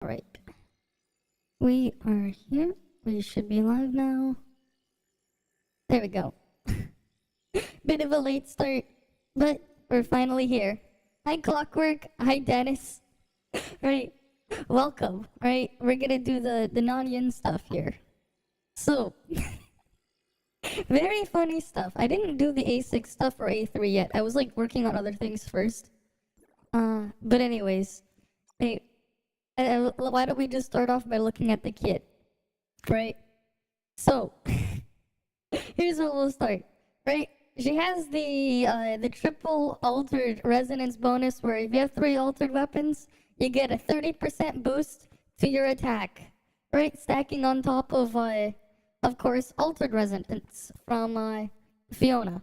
Alright. We are here. We should be live now. There we go. Bit of a late start, but we're finally here. Hi Clockwork. Hi Dennis. Right. Welcome. Right. We're gonna do the Nan Yin stuff here. So, very funny stuff. I didn't do the A6 stuff or A3 yet. I was like working on other things first. But anyways, hey, why don't we just start off by looking at the kit, right? So, here's where we'll start, right? She has the triple altered resonance bonus, where if you have 3 altered weapons, you get a 30% boost to your attack, right? Stacking on top of course, altered resonance from Fiona,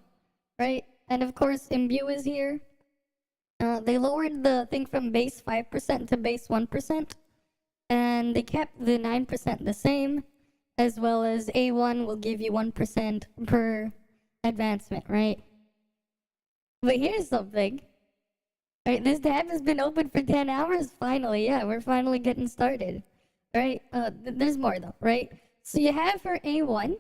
right? And of course, Imbue is here. They lowered the thing from base 5% to base 1%, and they kept the 9% the same, as well as A1 will give you 1% per advancement, right? But here's something. Right, this tab has been open for 10 hours, finally. Yeah, we're finally getting started. Right? There's more though, right? So you have her A1,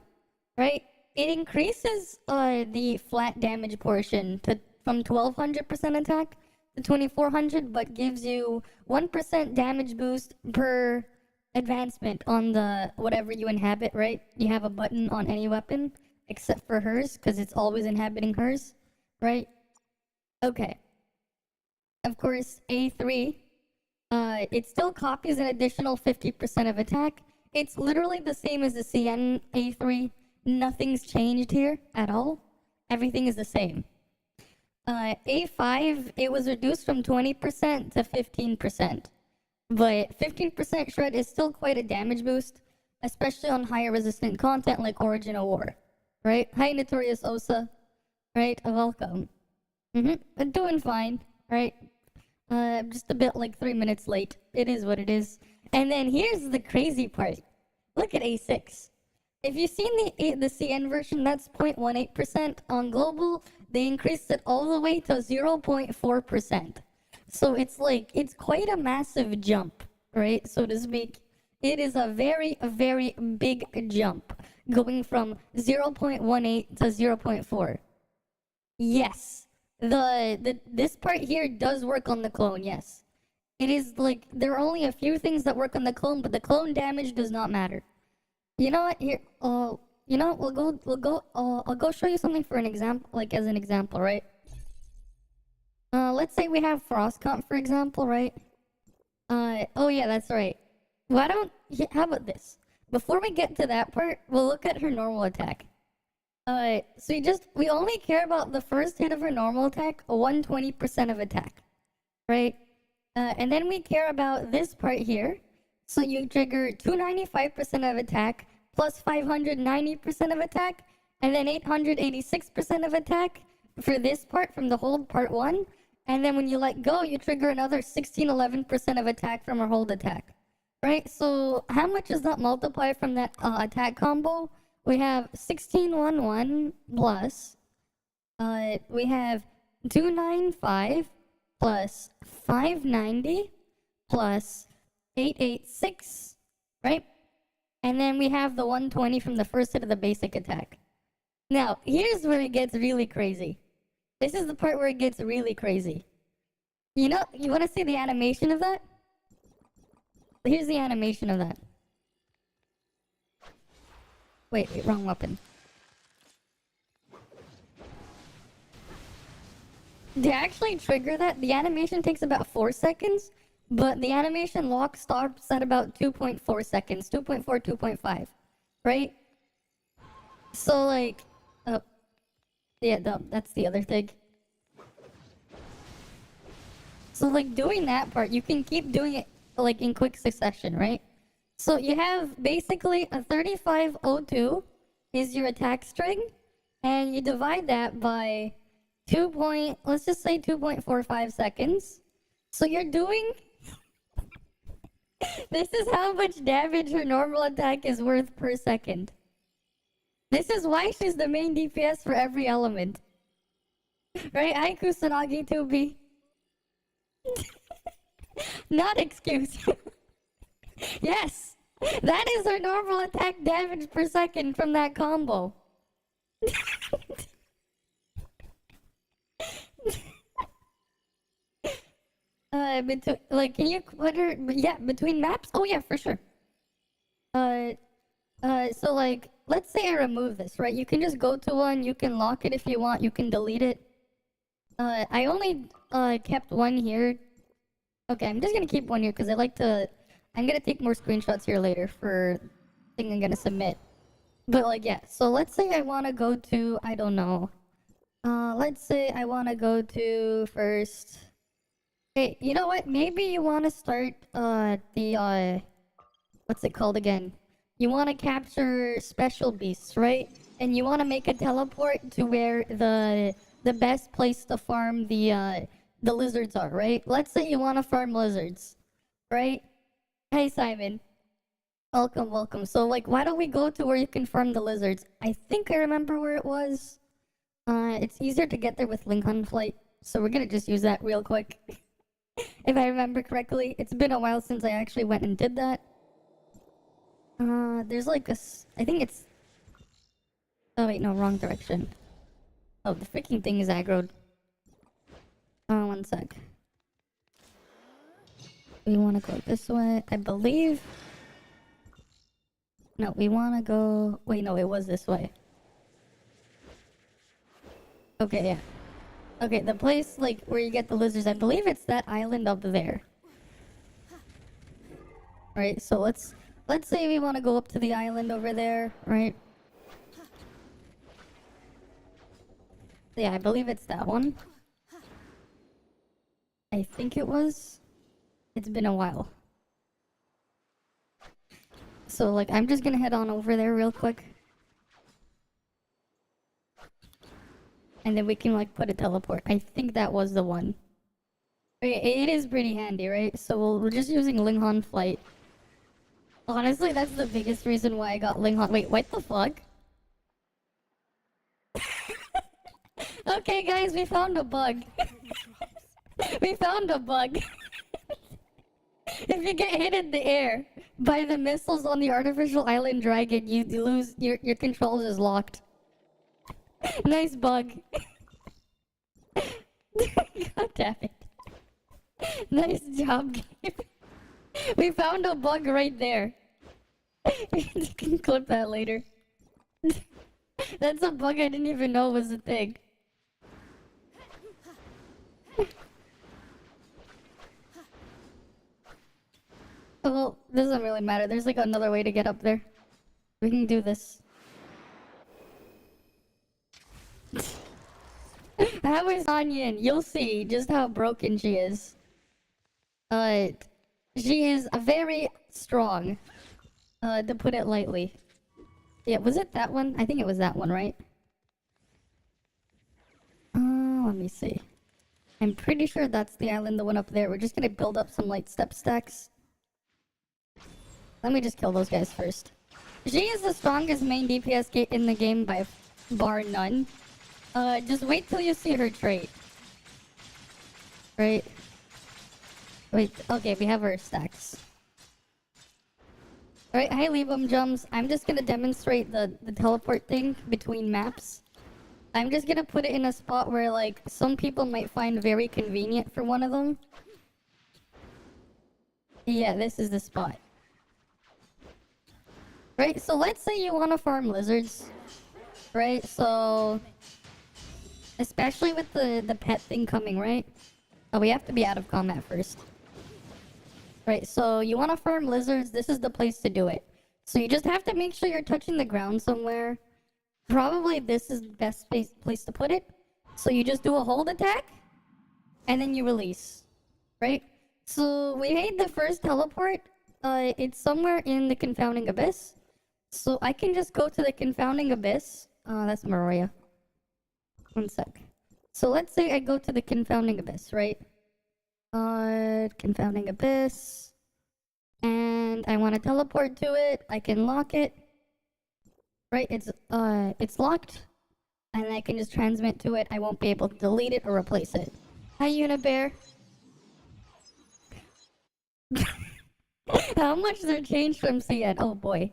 right? It increases the flat damage portion from 1200% attack to 2400, but gives you 1% damage boost per advancement on the whatever you inhabit, right? You have a button on any weapon except for hers, because it's always inhabiting hers, right? Okay. Of course, A3, it still copies an additional 50% of attack. It's literally the same as the CN A3. Nothing's changed here at all. Everything is the same. A5, it was reduced from 20% to 15%. But 15% shred is still quite a damage boost, especially on higher resistant content like Origin of War. Right? Hi, Notorious Osa. Right? Welcome. I'm doing fine. Right? Just a bit like 3 minutes late. It is what it is. And then here's the crazy part. Look at A6. If you've seen the CN version, that's 0.18%. On global, they increased it all the way to 0.4%. So it's quite a massive jump, right? So to speak. It is a very, very big jump, going from 0.18 to 0.4. Yes. This part here does work on the clone, yes. It is like, there are only a few things that work on the clone, but the clone damage does not matter. You know what, here, you know, I'll go show you something for an example, like as an example, right? Let's say we have Frost Comp, for example, right? Oh yeah, that's right. How about this? Before we get to that part, we'll look at her normal attack. So we only care about the first hit of her normal attack, 120% of attack, right? And then we care about this part here. So you trigger 295% of attack, plus 590% of attack, and then 886% of attack for this part from the hold part 1. And then when you let go, you trigger another 1611% of attack from her hold attack, right? So how much does that multiply from that attack combo? We have 1611 plus, we have 295 plus 590 plus 886, right? And then we have the 120 from the first hit of the basic attack. Now, here's where it gets really crazy. This is the part where it gets really crazy. You know, you want to see the animation of that? Here's the animation of that. Wait, wrong weapon. To actually trigger that, the animation takes about 4 seconds, but the animation lock stops at about 2.4 seconds, 2.4, 2.5, right? So like, oh, yeah, that's the other thing. So like doing that part, you can keep doing it like in quick succession, right? So you have basically a 3502 is your attack string, and you divide that by let's just say 2.45 seconds. So you're doing, this is how much damage her normal attack is worth per second. This is why she's the main DPS for every element. Right? Hi, Kusanagi 2B. Not excuse. Yes! That is our normal attack damage per second from that combo. Between, like, can you put her, yeah, between maps? Oh yeah, for sure. So like, let's say I remove this, right? You can just go to one, you can lock it if you want, you can delete it. I only, kept one here. Okay, I'm just gonna keep one here because I like to, I'm gonna take more screenshots here later for thing I'm gonna submit. But like, yeah, so let's say I wanna go to, I don't know. Let's say I wanna go to first. Hey, you know what? Maybe you wanna start, what's it called again? You want to capture special beasts, right? And you want to make a teleport to where the best place to farm the lizards are, right? Let's say you want to farm lizards, right? Hey Simon, welcome, welcome. So like, why don't we go to where you can farm the lizards? I think I remember where it was. It's easier to get there with Lincoln Flight, so we're gonna just use that real quick. If I remember correctly, it's been a while since I actually went and did that. There's like I think it's... Oh wait, no, wrong direction. Oh, the freaking thing is aggroed. Oh, one sec. We want to go this way, I believe. No, we want to go... Wait, no, it was this way. Okay, yeah. Okay, the place, like, where you get the lizards, I believe it's that island up there. Right, so let's say we want to go up to the island over there, right? Yeah, I believe it's that one. I think it was. It's been a while. So, like, I'm just gonna head on over there real quick. And then we can, like, put a teleport. I think that was the one. It is pretty handy, right? So we're just using Linghon Flight. Honestly, that's the biggest reason why I got Linghon. Wait, what the fuck? Okay, guys, we found a bug. We found a bug. If you get hit in the air by the missiles on the artificial island dragon, you lose your controls is locked. Nice bug. God damn it. Nice job, game. We found a bug right there. You can clip that later. That's a bug I didn't even know was a thing. Well, doesn't really matter. There's like another way to get up there. We can do this. How is Nan Yin? You'll see just how broken she is. She is very strong. To put it lightly. Yeah, was it that one? I think it was that one, right? Let me see. I'm pretty sure that's the island, the one up there. We're just gonna build up some light step stacks. Let me just kill those guys first. She is the strongest main DPS in the game by bar none. Just wait till you see her trait. Right? Wait, okay, we have her stacks. Alright, hi Libum Jumps. I'm just gonna demonstrate the teleport thing between maps. I'm just gonna put it in a spot where, like, some people might find very convenient for one of them. Yeah, this is the spot. Right, so let's say you want to farm lizards. Right, so... Especially with the pet thing coming, right? Oh, we have to be out of combat first. Right, so you want to farm lizards, this is the place to do it. So you just have to make sure you're touching the ground somewhere. Probably this is the best place to put it. So you just do a hold attack, and then you release. Right? So we made the first teleport. It's somewhere in the Confounding Abyss. So I can just go to the Confounding Abyss. That's Maroya. One sec. So let's say I go to the Confounding Abyss, right? Confounding Abyss. And I want to teleport to it. I can lock it. Right, it's locked. And I can just transmit to it. I won't be able to delete it or replace it. Hi, Unibear. How much they're changed from CN? Oh boy.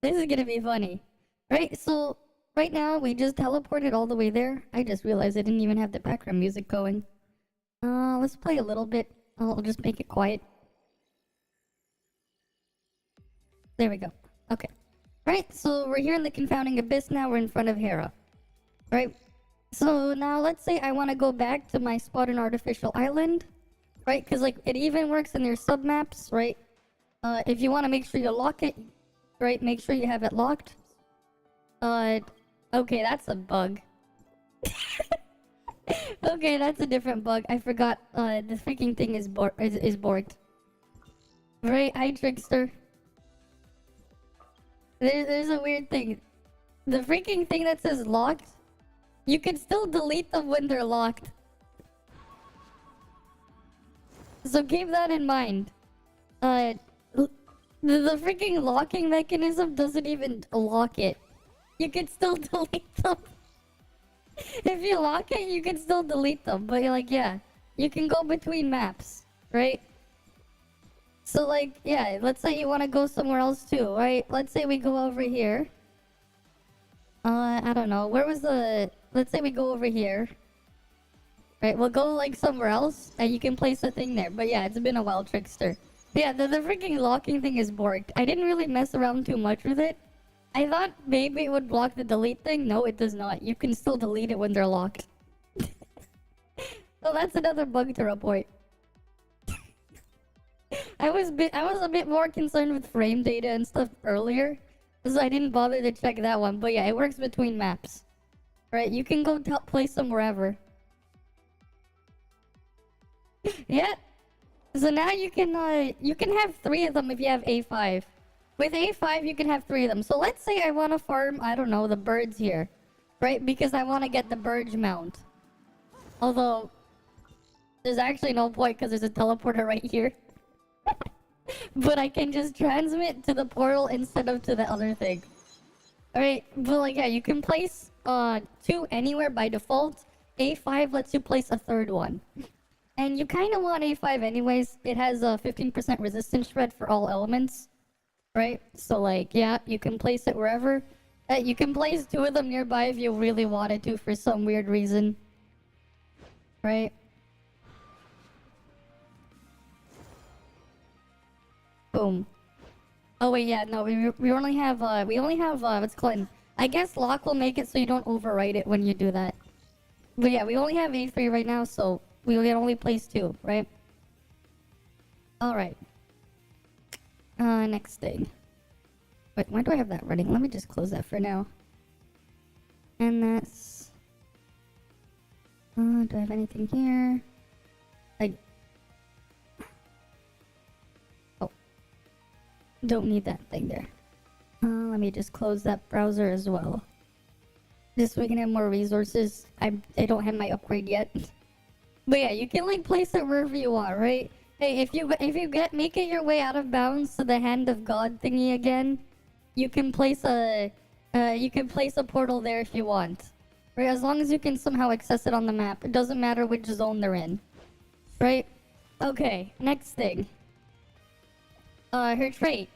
This is gonna be funny. Right, so right now we just teleported all the way there. I just realized I didn't even have the background music going. Let's play a little bit. I'll just make it quiet. There we go. Okay. Right, so we're here in the confounding abyss now. We're in front of Hera. Right? So now let's say I want to go back to my spot in Artificial Island. Right? Because like it even works in your submaps, right? If you want to make sure you lock it, right? Make sure you have it locked. Okay, that's a bug. Okay, that's a different bug. I forgot. The freaking thing is borked. Right, hi Trickster. There's a weird thing. The freaking thing that says locked, you can still delete them when they're locked. So keep that in mind. The freaking locking mechanism doesn't even lock it. You can still delete them. If you lock it, you can still delete them. But you're like, yeah, you can go between maps, right? So like, yeah, let's say you want to go somewhere else too, right? Let's say we go over here. I don't know. Where was the... Let's say we go over here. Right, we'll go like somewhere else and you can place a thing there. But yeah, it's been a while, Trickster. Yeah, the freaking locking thing is borked. I didn't really mess around too much with it. I thought maybe it would block the delete thing. No, it does not. You can still delete it when they're locked. So that's another bug to report. I was a bit more concerned with frame data and stuff earlier, so I didn't bother to check that one. But yeah, it works between maps. Right, you can go place them wherever. Yeah. So now you can have 3 of them if you have A5. With A5 you can have 3 of them. So let's say I want to farm, I don't know, the birds here. Right? Because I want to get the bird mount. Although there's actually no point because there's a teleporter right here. But I can just transmit to the portal instead of to the other thing. Alright, but like yeah, you can place 2 anywhere by default. A5 lets you place a 3rd one. And you kind of want A5 anyways. It has a 15% resistance shred for all elements. Right? So like, yeah, you can place it wherever. You can place 2 of them nearby if you really wanted to for some weird reason. Right? Boom. Oh wait, yeah, no, we only have what's it called? I guess lock will make it so you don't overwrite it when you do that. But yeah, we only have A3 right now, so we can only place 2, right? Alright. Next thing. Wait, why do I have that running? Let me just close that for now. And that's... do I have anything here? Oh. Don't need that thing there. Let me just close that browser as well. Just so we can have more resources. I don't have my upgrade yet. But yeah, you can like place it wherever you want, right? Hey, if you make it your way out of bounds to the Hand of God thingy again, you can place a portal there if you want. Right? As long as you can somehow access it on the map. It doesn't matter which zone they're in. Right? Okay, next thing. Her trait.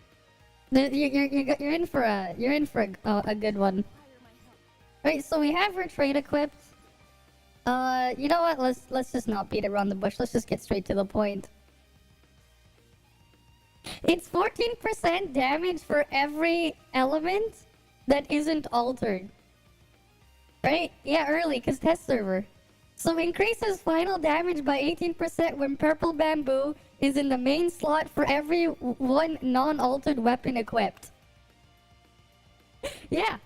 You're in for a good one. Right, so we have her trait equipped. You know what? Let's just not beat around the bush. Let's just get straight to the point. It's 14% damage for every element that isn't altered. Right? Yeah, early, because test server. So increases final damage by 18% when purple bamboo is in the main slot for every one non-altered weapon equipped. Yeah.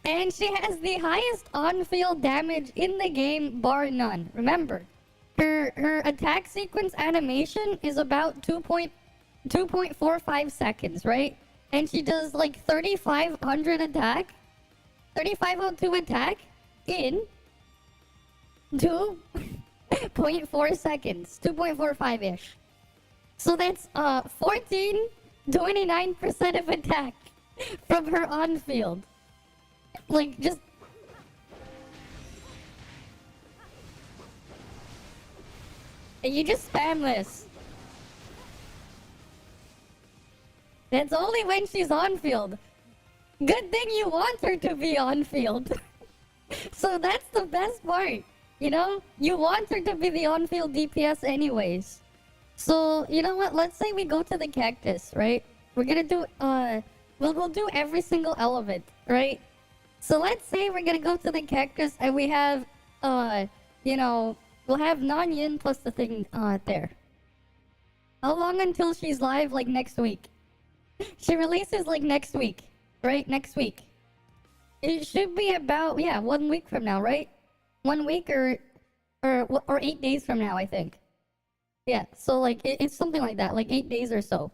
And she has the highest on-field damage in the game, bar none. Remember, her attack sequence animation is about 2.45 seconds, right? And she does like 3,500 attack, 3,502 attack in 2.4 seconds, 2.45-ish. So that's 29% of attack from her on-field. Like, just... You just spam this. That's only when she's on field. Good thing you want her to be on field. So that's the best part. You know? You want her to be the on-field DPS anyways. So, you know what? Let's say we go to the cactus, right? We're gonna do, we'll do every single element, right? So let's say we're gonna go to the cactus and we have, you know, we'll have Nan Yin plus the thing, there. How long until she's live? Like next week. She releases like next week, right? Next week. It should be about, yeah, 1 week from now, right? 1 week or 8 days from now, I think. Yeah, so like it's something like that, like 8 days or so,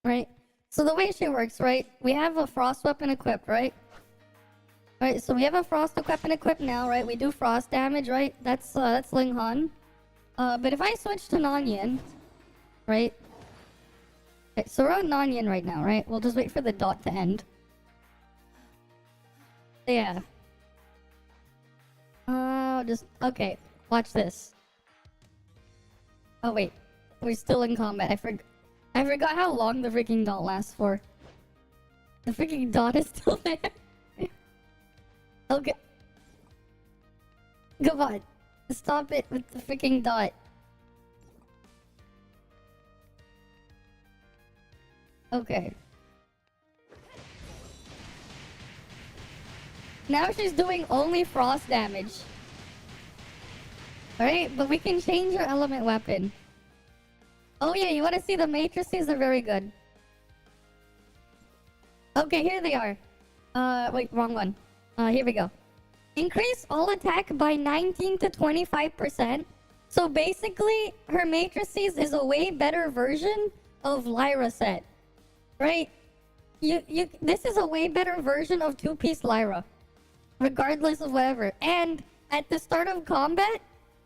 right? So the way she works, right? We have a frost weapon equipped, right? Right, so we have a frost weapon equipped now, right? We do frost damage, right? That's Ling Han. But if I switch to Nan Yin, right? Okay, so we're on Nan Yin right now, right? We'll just wait for the dot to end. Yeah. Okay, watch this. Oh wait, we're still in combat. I forgot how long the freaking dot lasts for. The freaking dot is still there. Okay. Come on. Stop it with the freaking dot. Okay. Now she's doing only frost damage. Alright, but we can change her element weapon. Oh yeah, you want to see the matrices? They're very good. Okay, here they are. Wait, wrong one. Here we go. Increase all attack by 19 to 25%. So basically, her matrices is a way better version of Lyra set. Right? This is a way better version of two-piece Lyra. Regardless of whatever. And at the start of combat,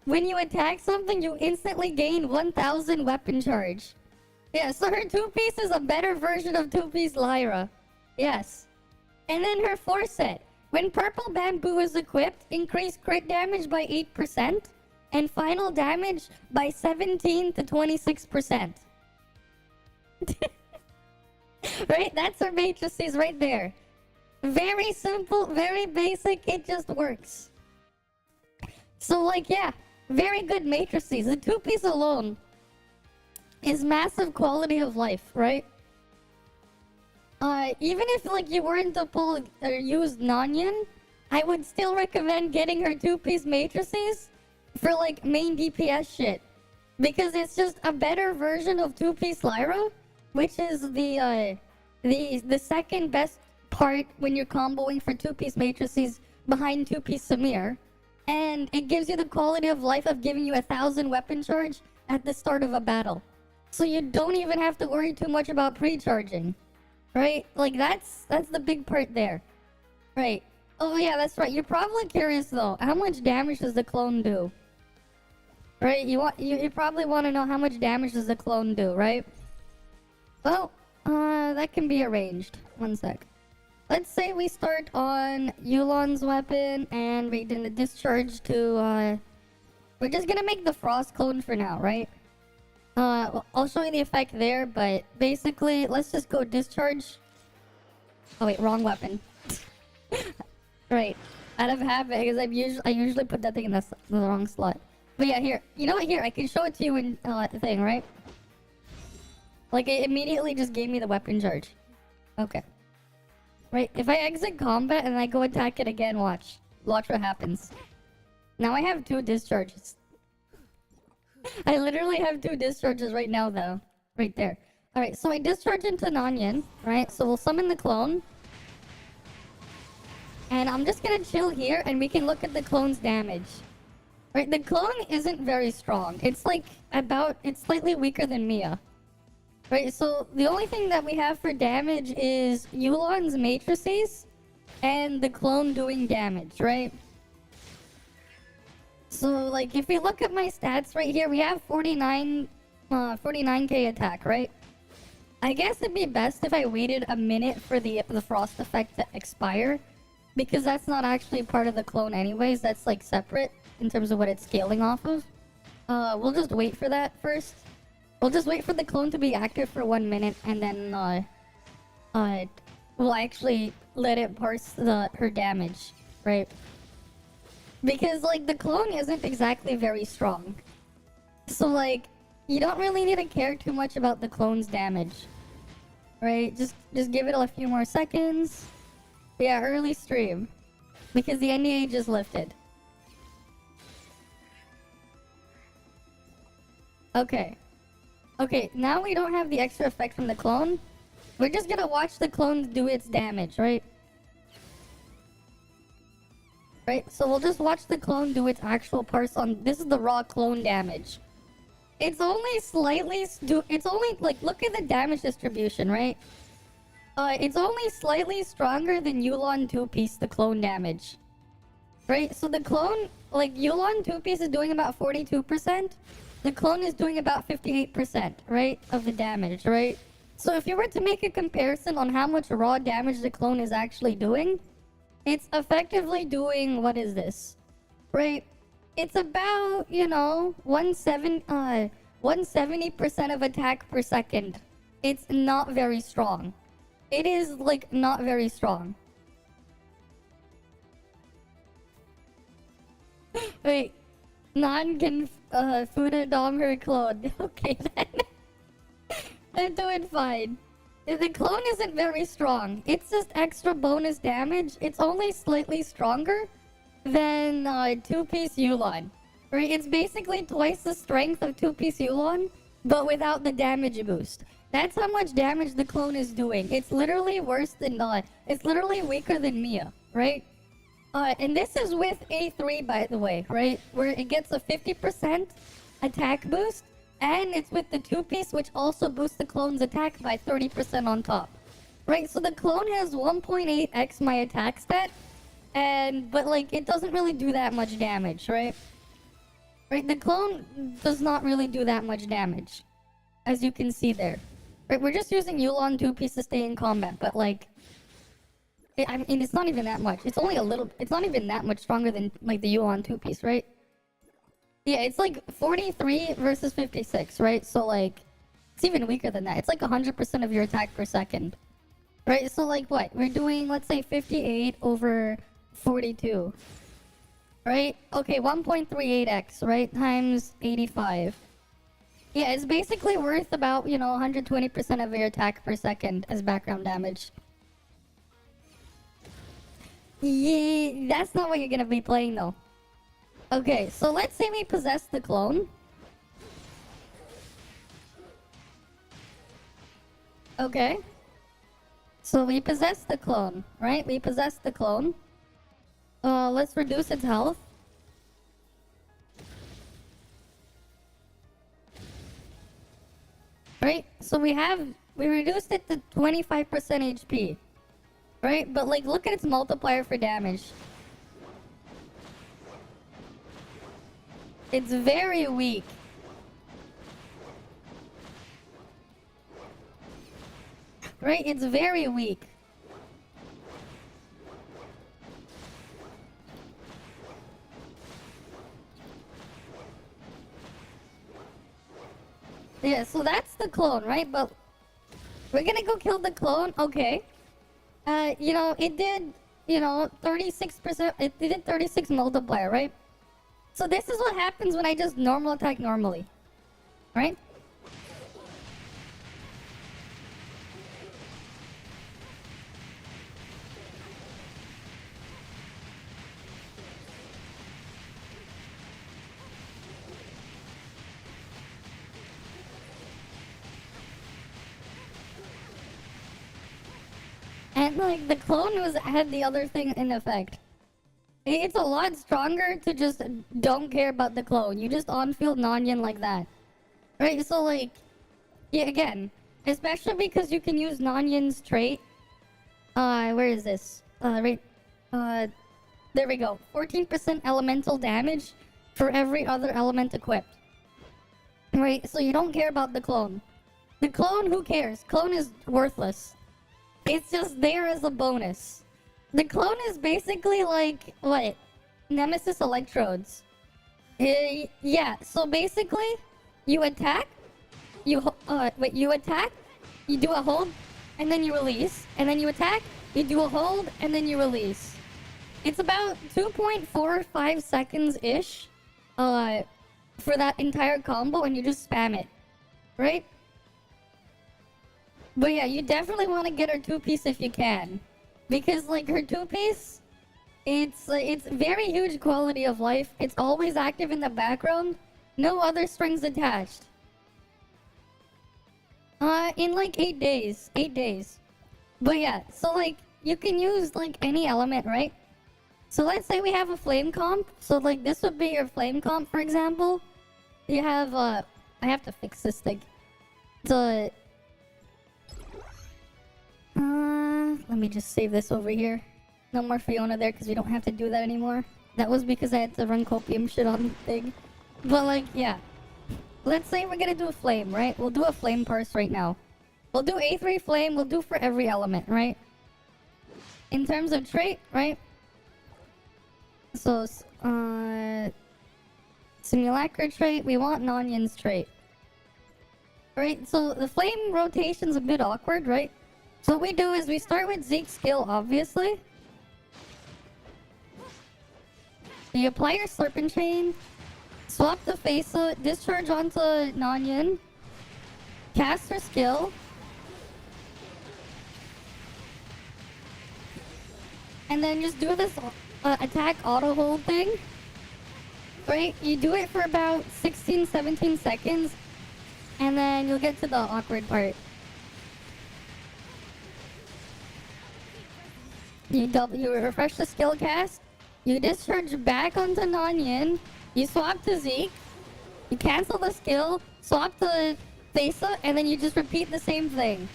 when you attack something, you instantly gain 1000 weapon charge. Yeah, so her two-piece is a better version of two-piece Lyra. Yes. And then her force set. When purple bamboo is equipped, increase crit damage by 8% and final damage by 17 to 26%. Right? That's her matrices right there. Very simple, very basic, it just works. So like, yeah, very good matrices. The two-piece alone is massive quality of life, right? Even if like you weren't to pull or use Nan Yin, I would still recommend getting her two-piece matrices for like main DPS shit. Because it's just a better version of two-piece Lyra, which is the second best part when you're comboing for two-piece matrices behind two-piece Samir. And it gives you the quality of life of giving you 1000 weapon charge at the start of a battle. So you don't even have to worry too much about pre-charging. Right? Like that's the big part there. Right. Oh yeah, that's right. You're probably curious though, how much damage does the clone do? Right? You probably want to know how much damage does the clone do, right? Well, that can be arranged. One sec. Let's say we start on Yulon's weapon and we did the discharge to we're just gonna make the frost clone for now, right? I'll show you the effect there, but basically, let's just go discharge. Oh wait, wrong weapon. Right, out of habit, because I usually put that thing in the wrong slot. But yeah, here, you know what? Here, I can show it to you in the thing, right? Like it immediately just gave me the weapon charge. Okay. Right, if I exit combat and I go attack it again, watch what happens. Now I have 2 discharges. I literally have 2 discharges right now, though. Right there. Alright, so I discharge into Nan Yin, right? So we'll summon the clone. And I'm just gonna chill here, and we can look at the clone's damage. Right, the clone isn't very strong. It's like it's slightly weaker than Mia. Right, so the only thing that we have for damage is Yulon's matrices and the clone doing damage, right? So, like, if we look at my stats right here, we have 49k attack, right? I guess it'd be best if I waited a minute for the frost effect to expire, because that's not actually part of the clone anyways. That's, like, separate in terms of what it's scaling off of. We'll just wait for that first. We'll just wait for the clone to be active for 1 minute, and then we'll actually let it parse her damage, right? Because like the clone isn't exactly very strong, so like you don't really need to care too much about the clone's damage, right? Just give it a few more seconds. Yeah, early stream, because the NDA just lifted. Okay. Okay, now we don't have the extra effect from the clone. We're just gonna watch the clone do its damage, right? Right, so we'll just watch the clone do its actual parse on... This is the raw clone damage. It's only slightly... It's only, like, look at the damage distribution, right? It's only slightly stronger than Yulon 2-piece, the clone damage. Right, so the clone... Like, Yulon 2-piece is doing about 42%. The clone is doing about 58%, right? Of the damage, right? So if you were to make a comparison on how much raw damage the clone is actually doing... It's effectively doing, what is this? Right? It's about, you know, 170% of attack per second. It's not very strong. It is, like, not very strong. Wait. Nan can food dom her clone. Okay then. They're doing fine. The clone isn't very strong. It's just extra bonus damage. It's only slightly stronger than 2-piece Yulon. Right? It's basically twice the strength of 2-piece Yulon, but without the damage boost. That's how much damage the clone is doing. It's literally worse than it's literally weaker than Mia, right? And this is with A3, by the way, right? Where it gets a 50% attack boost. And it's with the 2-piece, which also boosts the clone's attack by 30% on top. Right, so the clone has 1.8x my attack stat. But like, it doesn't really do that much damage, right? Right, the clone does not really do that much damage. As you can see there. Right, we're just using Yulon 2-piece to stay in combat, but like... I mean, it's not even that much. It's only a little... It's not even that much stronger than, like, the Yulon 2-piece, right? Yeah, it's like 43 versus 56, right? So like, it's even weaker than that. It's like 100% of your attack per second. Right, so like what? We're doing, let's say 58 over 42. Right? Okay, 1.38x, right? Times 85. Yeah, it's basically worth about, you know, 120% of your attack per second as background damage. Yeah, that's not what you're gonna be playing though. Okay, so let's say we possess the clone. Okay. So we possess the clone, right? We possess the clone. Let's reduce its health. Right? So we reduced it to 25% HP. Right? But like, look at its multiplier for damage. It's very weak. Right? It's very weak. Yeah, so that's the clone, right? But we're gonna go kill the clone. Okay. You know, it did, you know, 36%. It did 36 multiplier, right? So this is what happens when I just normal attack normally. Right? And like the clone had the other thing in effect. It's a lot stronger to just don't care about the clone. You just on-field Nan Yin like that. Right, so like... Yeah, again. Especially because you can use Nan Yin's trait. Where is this? Right... There we go. 14% elemental damage for every other element equipped. Right, so you don't care about the clone. The clone, who cares? Clone is worthless. It's just there as a bonus. The clone is basically like, what? Nemesis electrodes. Yeah, so basically, you attack, you attack, you do a hold, and then you release, and then you attack, you do a hold, and then you release. It's about 2.45 seconds ish, for that entire combo, and you just spam it, right? But yeah, you definitely want to get her 2-piece if you can, because like her 2-piece, it's very huge quality of life. It's always active in the background, no other strings attached. In like 8 days. 8 days. But yeah, so like, you can use like any element, right? So let's say we have a flame comp. So like, this would be your flame comp, for example. You have, I have to fix this thing. So, let me just save this over here. No more Fiona there, because we don't have to do that anymore. That was because I had to run copium shit on the thing. But like, yeah. Let's say we're gonna do a flame, right? We'll do a flame parse right now. We'll do A3 flame, we'll do for every element, right? In terms of trait, right? So, simulacra trait, we want Nan Yin's trait. Right, so the flame rotation's a bit awkward, right? So what we do is we start with Zeke's skill, obviously. You apply your Serpent Chain, swap the face, discharge onto Nan Yin, cast her skill, and then just do this attack auto hold thing. Right? You do it for about 16-17 seconds, and then you'll get to the awkward part. You refresh the skill cast, you discharge back onto Nan Yin, you swap to Zeke, you cancel the skill, swap to Thesa, and then you just repeat the same thing.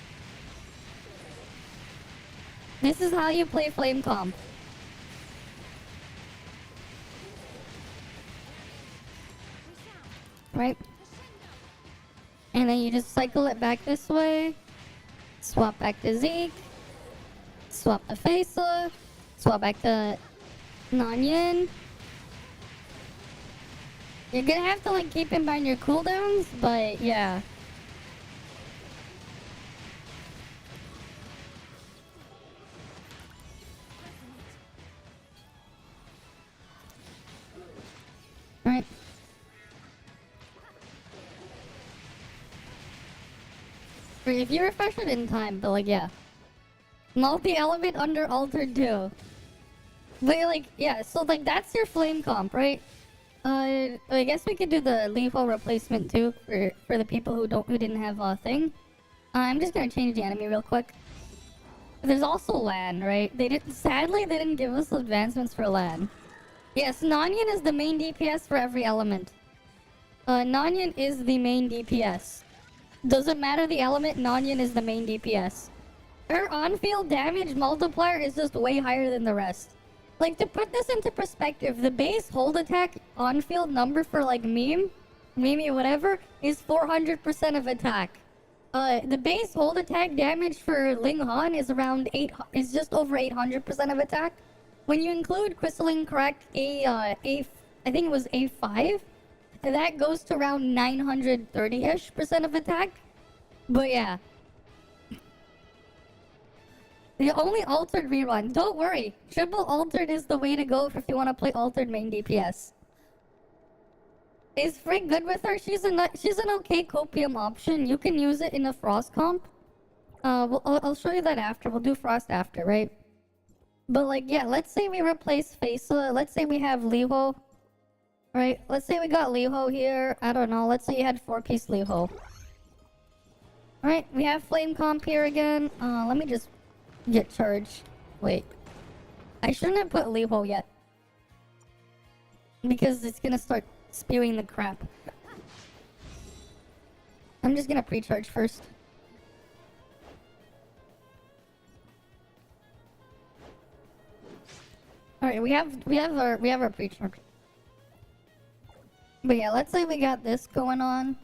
This is how you play Flame Comp. Right? And then you just cycle it back this way, swap back to Zeke, swap to Faisa, swap back to Nan Yin. You're gonna have to like keep in mind your cooldowns, but yeah. Right. If you refresh it in time, but like, yeah. Multi-element under altered too. But like, yeah, so like that's your flame comp, right? I guess we could do the lethal replacement too for the people who didn't have a thing. I'm just gonna change the enemy real quick. There's also LAN, right? Sadly they didn't give us advancements for LAN. Yes, Nan Yin is the main DPS for every element. Nan Yin is the main DPS. Doesn't matter the element, Nan Yin is the main DPS. Her on-field damage multiplier is just way higher than the rest. Like, to put this into perspective, the base hold attack on-field number for like Mimi, whatever, is 400% of attack. The base hold attack damage for Ling Han is just over 800% of attack. When you include Crystalline Correct I think it was A5, that goes to around 930-ish% of attack. But yeah. The only altered rerun. Don't worry. Triple altered is the way to go if you want to play altered main DPS. Is Frigg good with her? She's an okay copium option. You can use it in a Frost comp. I'll show you that after. We'll do Frost after, right? But like, yeah, let's say we replace Faisa. Let's say we have Liho. Right? Let's say we got Liho here. I don't know. Let's say you had 4-piece Liho. Alright, we have Flame Comp here again. Let me just get charged. Wait. I shouldn't have put Liho yet. Because it's gonna start spewing the crap. I'm just gonna pre-charge first. Alright, we have our pre-charge. But yeah, let's say we got this going on.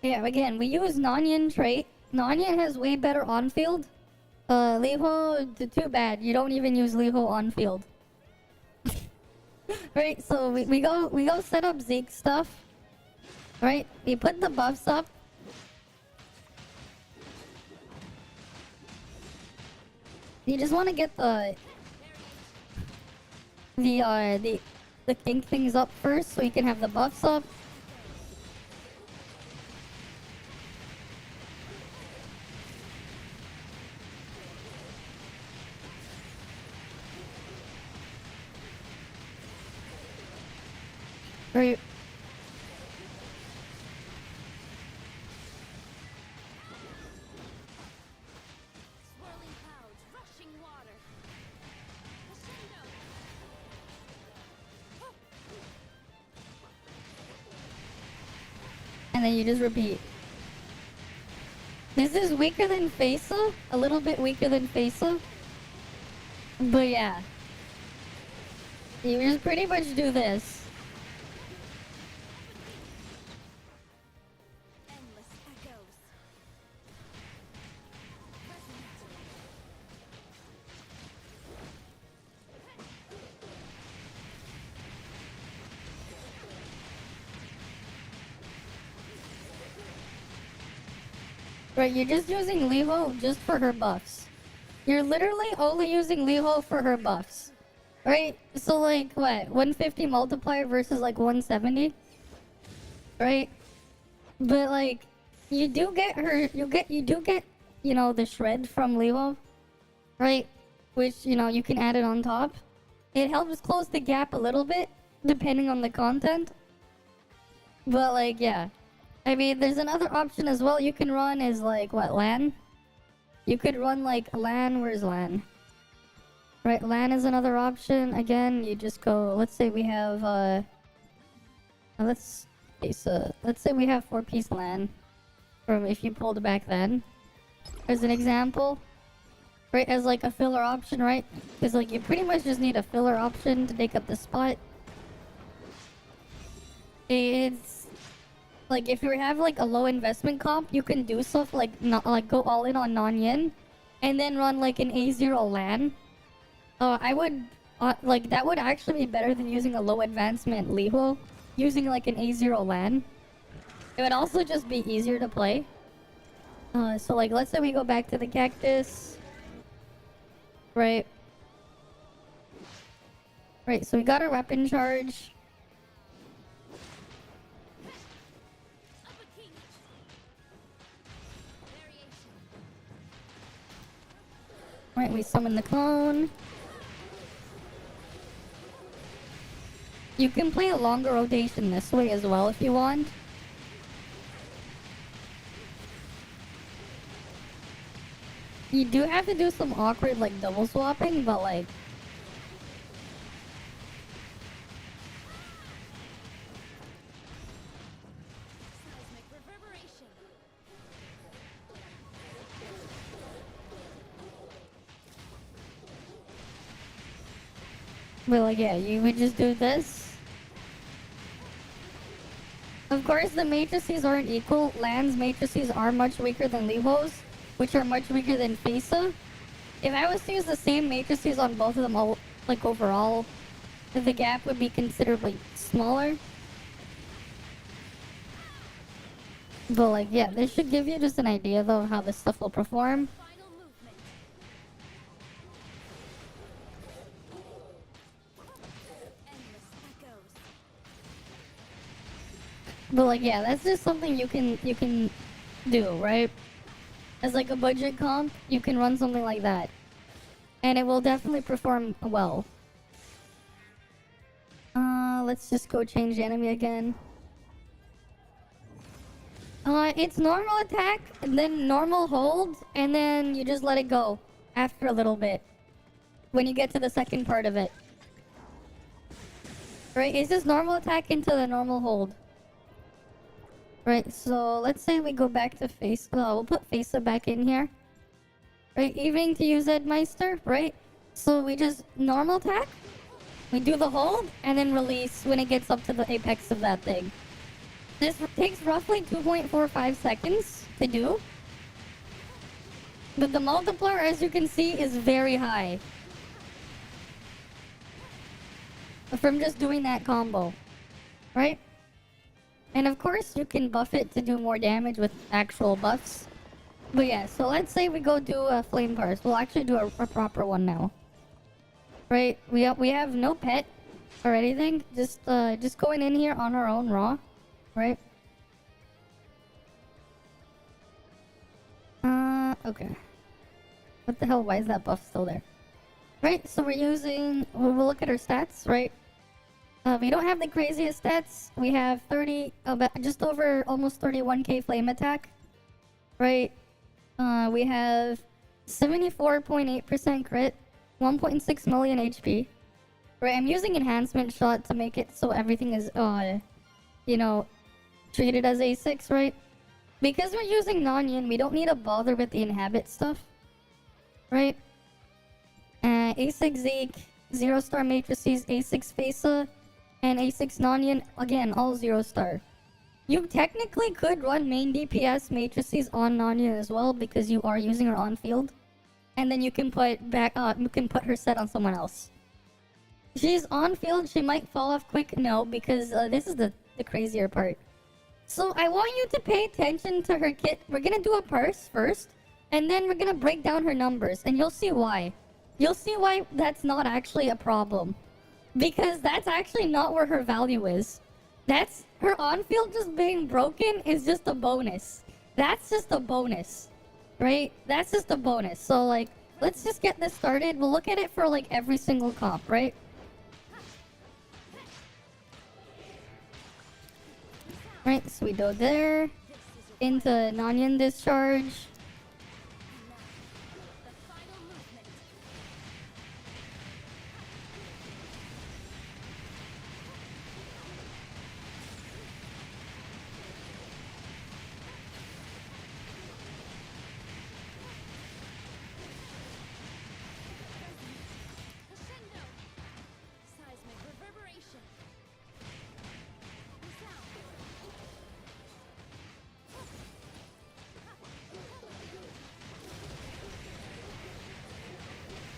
Yeah, again, we use Nan Yin trait. Nan Yin has way better on-field. Liho, too bad. You don't even use Liho on-field. Right, so we go set up Zeke stuff. Right? We put the buffs up. You just want to get the kink things up first so you can have the buffs up. Right. And then you just repeat. This is weaker than Fesa, a little bit weaker than Fesa. But yeah. You just pretty much do this. Right, you're just using Liho just for her buffs. You're literally only using Liho for her buffs. Right? So like what? 150 multiplier versus like 170? Right? But like you do get her you do get, you know, the shred from Liho. Right? Which, you know, you can add it on top. It helps close the gap a little bit, depending on the content. But like, yeah. I mean, there's another option as well you can run is like, what, LAN? You could run like LAN, where's LAN? Right, LAN is another option. Again, you just go, let's say we have, let's say we have 4-piece LAN. From if you pulled back then. As an example. Right, as like a filler option, right? Because like you pretty much just need a filler option to take up the spot. It's like if you have like a low investment comp, you can do stuff like not like go all in on Nan Yin, and then run like an A0 LAN. I would like that would actually be better than using a low advancement Liho. Using like an A0 LAN, it would also just be easier to play. So like let's say we go back to the cactus, right? Right. So we got our weapon charge. Right, we summon the clone. You can play a longer rotation this way as well if you want. You do have to do some awkward like double swapping, but like... But like, yeah, you would just do this. Of course, the matrices aren't equal. Lan's matrices are much weaker than Liho's, which are much weaker than Fesa. If I was to use the same matrices on both of them, all, like overall, the gap would be considerably smaller. But like, yeah, this should give you just an idea though of how this stuff will perform. But like, yeah, that's just something you can do, right? As like a budget comp, you can run something like that. And it will definitely perform well. Let's just go change enemy again. It's normal attack, and then normal hold, and then you just let it go after a little bit. When you get to the second part of it. Right, it's just normal attack into the normal hold. Right, so let's say we go back to face. We'll put Fesa back in here. Right, evening to use Edmeister, right? So we just normal attack. We do the hold and then release when it gets up to the apex of that thing. This takes roughly 2.45 seconds to do. But the multiplier, as you can see, is very high. from just doing that combo, right? And of course, you can buff it to do more damage with actual buffs. But yeah, so let's say we go do a flame burst. We'll actually do a proper one now. Right? We have no pet or anything. Just going in here on our own raw. Right? Okay. What the hell? Why is that buff still there? Right, so we're using... We'll look at our stats, right? We don't have the craziest stats. We have just over almost 31k flame attack. Right? We have 74.8% crit, 1.6 million HP. Right, I'm using enhancement shot to make it so everything is, you know, treated as A6, right? Because we're using Nan Yin, we don't need to bother with the inhabit stuff. Right? A6 Zeke, 0-star matrices, A6 Fesa, and A6 Nan Yin, again, all 0-star. You technically could run main DPS matrices on Nan Yin as well because you are using her on field. And then you can put her set on someone else. She's on field, she might fall off quick. No, because this is the crazier part. So I want you to pay attention to her kit. We're gonna do a parse first, and then we're gonna break down her numbers, and you'll see why. You'll see why that's not actually a problem. Because that's actually not where her value is. That's her on-field just being broken is just a bonus. That's just a bonus, right? That's just a bonus. So like, let's just get this started. We'll look at it for like every single comp, right? Right, so we go there, into Nan Yin discharge.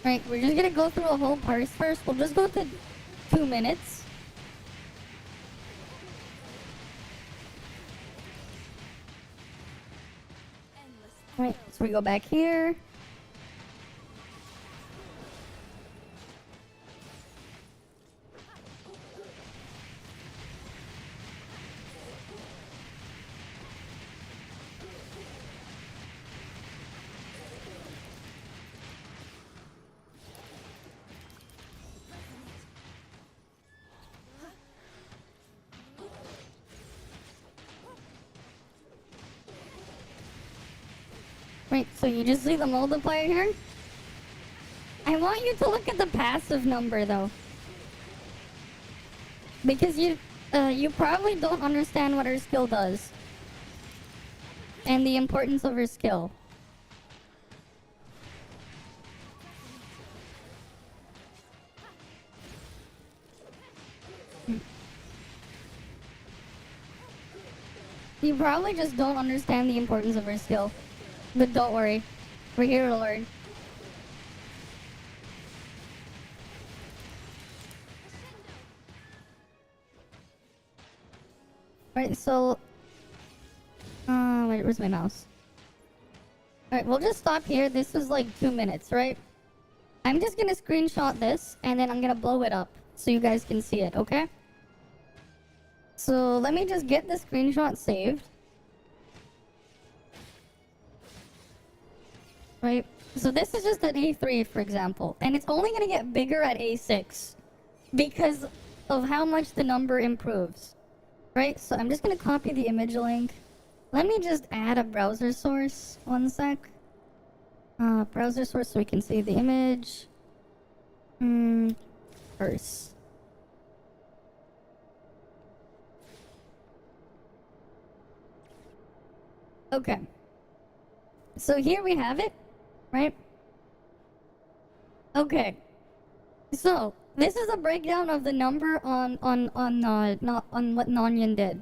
Right, we're just gonna go through a whole parse first. We'll just go to 2 minutes. Right, so we go back here. Right, so you just see the multiplier here? I want you to look at the passive number though. Because you probably don't understand what her skill does. And the importance of her skill. You probably just don't understand the importance of her skill. But don't worry, we're here to learn. Right, so... wait, where's my mouse? Alright, we'll just stop here. This was like 2 minutes, right? I'm just gonna screenshot this, and then I'm gonna blow it up, so you guys can see it, okay? So, let me just get the screenshot saved. Right? So this is just at A3, for example. And it's only going to get bigger at A6. Because of how much the number improves. Right? So I'm just going to copy the image link. Let me just add a browser source. 1 sec. Browser source so we can see the image. First. Okay. So here we have it. Right? Okay. So, this is a breakdown of the number on what Nan Yin did.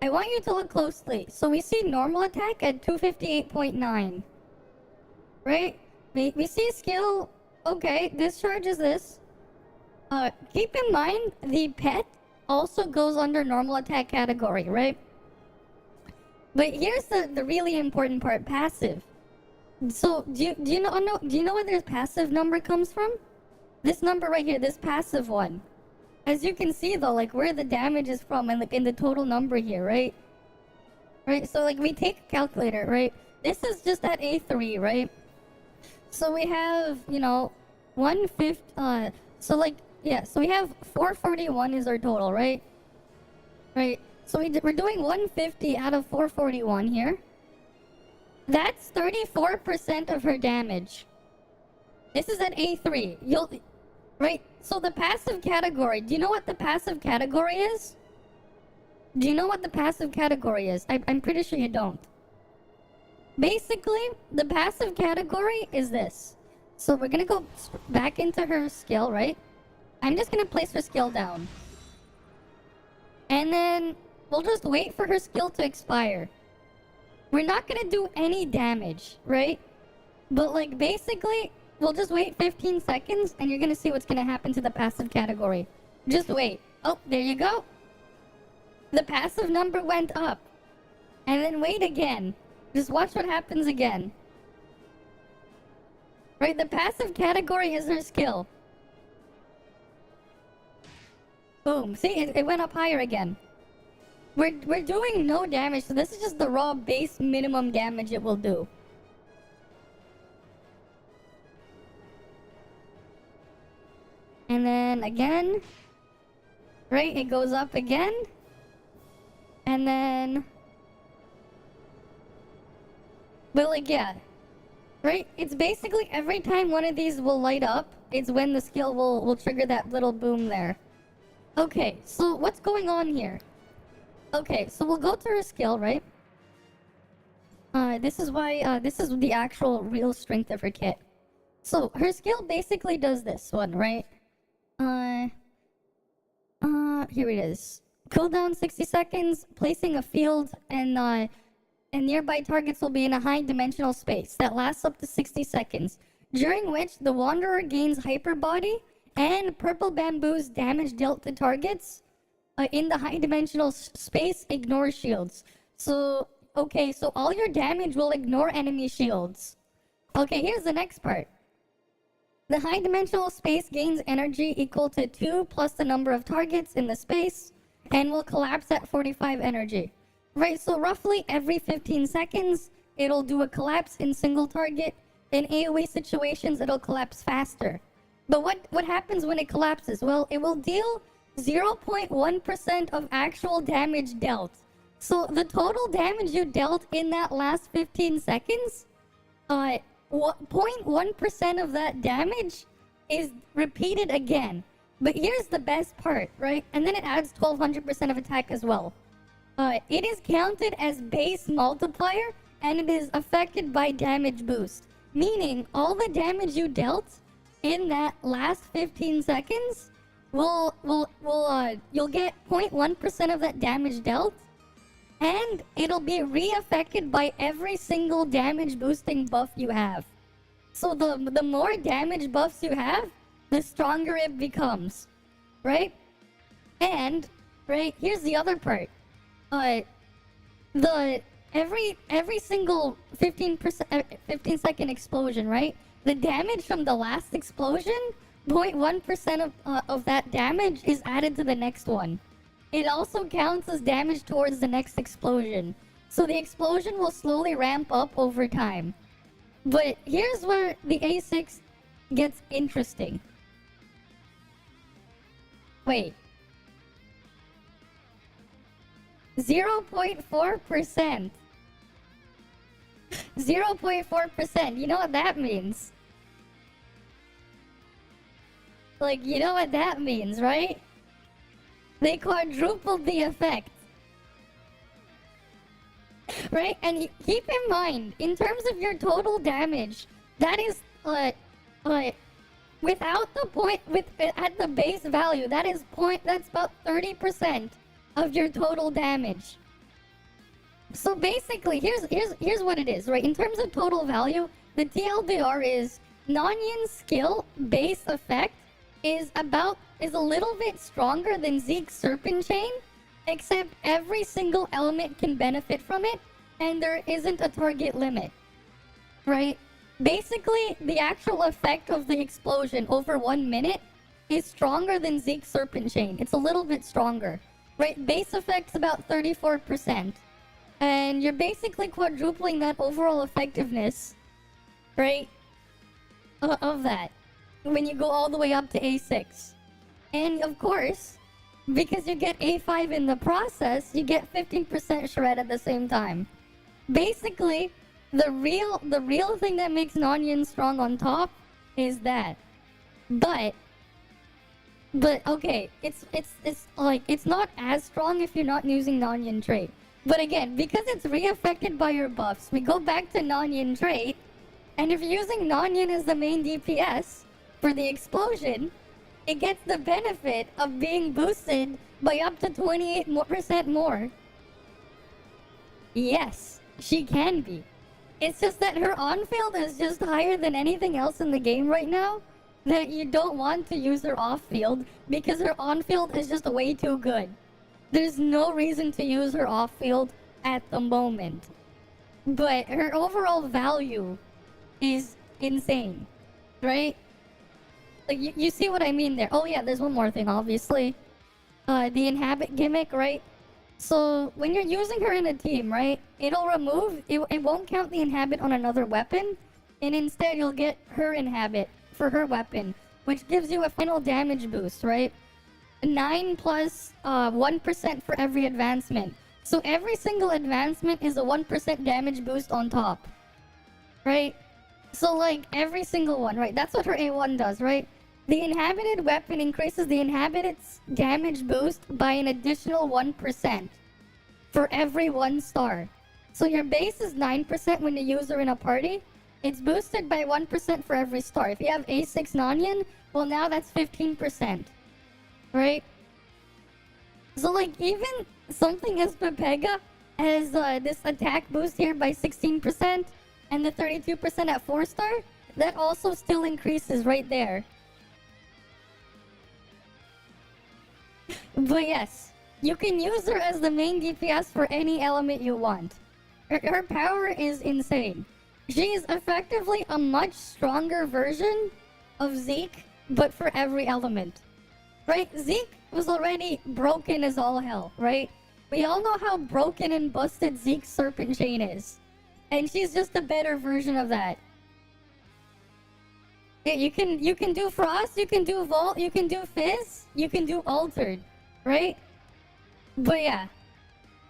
I want you to look closely. So we see normal attack at 258.9. Right? We see skill, okay, discharge is this. Keep in mind, the pet also goes under normal attack category, right? But here's the really important part, passive. So, do you know where this passive number comes from? This number right here, this passive one. As you can see though, like where the damage is from and like in the total number here, right? Right, so like we take a calculator, right? This is just at A3, right? So we have, you know, 150, so like, yeah, so we have 441 is our total, right? Right, so we're doing 150 out of 441 here. That's 34% of her damage. This is at A3. Right, so the passive category, do you know what the passive category is? Do you know what the passive category is? I'm pretty sure you don't. Basically, the passive category is this. So we're gonna go back into her skill, right? I'm just gonna place her skill down. And then we'll just wait for her skill to expire. We're not gonna do any damage, right? But like basically, we'll just wait 15 seconds and you're gonna see what's gonna happen to the passive category. Just wait. Oh, there you go. The passive number went up. And then wait again. Just watch what happens again. Right, the passive category is her skill. Boom. See, it went up higher again. We're doing no damage, so this is just the raw base minimum damage it will do. And then again. Right, it goes up again. And then... But like, yeah. Right? It's basically every time one of these will light up, it's when the skill will trigger that little boom there. Okay, so what's going on here? Okay, so we'll go to her skill, right? This is why, this is the actual real strength of her kit. So, her skill basically does this one, right? Here it is. Cooldown 60 seconds, placing a field, and nearby targets will be in a high dimensional space that lasts up to 60 seconds, during which the Wanderer gains hyper body and purple bamboo's damage dealt to targets in the high dimensional space ignore shields. So, okay, so all your damage will ignore enemy shields. Okay, here's the next part. The high dimensional space gains energy equal to 2 plus the number of targets in the space and will collapse at 45 energy. Right, so roughly every 15 seconds, it'll do a collapse in single target. In AoE situations, it'll collapse faster. But what happens when it collapses? Well, it will deal 0.1% of actual damage dealt. So the total damage you dealt in that last 15 seconds, 0.1% of that damage is repeated again. But here's the best part, right? And then it adds 1200% of attack as well. It is counted as base multiplier, and it is affected by damage boost. Meaning, all the damage you dealt in that last 15 seconds you'll get 0.1% of that damage dealt, and it'll be re-affected by every single damage boosting buff you have. So the more damage buffs you have, the stronger it becomes, right? And right, here's the other part. Every single 15 second explosion, right? The damage from the last explosion, 0.1% of that damage is added to the next one. It also counts as damage towards the next explosion. So the explosion will slowly ramp up over time. But here's where the A6 gets interesting. Wait. 0.4%. 0.4%. You know what that means? Like, you know what that means, right? They quadrupled the effect. Right? And keep in mind, in terms of your total damage, that is, without the point, at the base value, that's about 30% of your total damage. So basically, here's what it is, right? In terms of total value, the TLDR is Nan Yin's skill base effect is about is a little bit stronger than Zeke's Serpent Chain, except every single element can benefit from it, and there isn't a target limit, right? Basically, the actual effect of the explosion over 1 minute is stronger than Zeke's Serpent Chain. It's a little bit stronger, right? Base effect's about 34%, and you're basically quadrupling that overall effectiveness, right, of that, when you go all the way up to A6. And of course, because you get A5 in the process, you get 15% shred at the same time. Basically, the real thing that makes Nan Yin strong on top is that. But okay, it's like it's not as strong if you're not using Nan Yin trait. But again, because it's re-affected by your buffs, we go back to Nan Yin trait, and if you're using Nan Yin as the main DPS for the explosion, it gets the benefit of being boosted by up to 28% more. Yes, she can be. It's just that her on-field is just higher than anything else in the game right now, that you don't want to use her off-field because her on-field is just way too good. There's no reason to use her off-field at the moment. But her overall value is insane, right? Like, you see what I mean there. Oh yeah, there's one more thing, obviously. The inhabit gimmick, right? So when you're using her in a team, right, it'll remove, it won't count the inhabit on another weapon, and instead you'll get her inhabit for her weapon, which gives you a final damage boost, right? 9 plus 1% for every advancement. So every single advancement is a 1% damage boost on top, right? So like every single one, right? That's what her A1 does, right? The inhabited weapon increases the inhabitant's damage boost by an additional 1% for every 1 star. So your base is 9% when you use her in a party. It's boosted by 1% for every star. If you have A6 Nan Yin, well now that's 15%, right? So like even something as Pepega has this attack boost here by 16% and the 32% at 4 star, that also still increases right there. But yes, you can use her as the main DPS for any element you want. Her power is insane. She is effectively a much stronger version of Zeke, but for every element. Right? Zeke was already broken as all hell, right? We all know how broken and busted Zeke's Serpent Chain is. And she's just a better version of that. Yeah, you can do Frost, you can do Volt, you can do Fizz, you can do Altered, right? But yeah,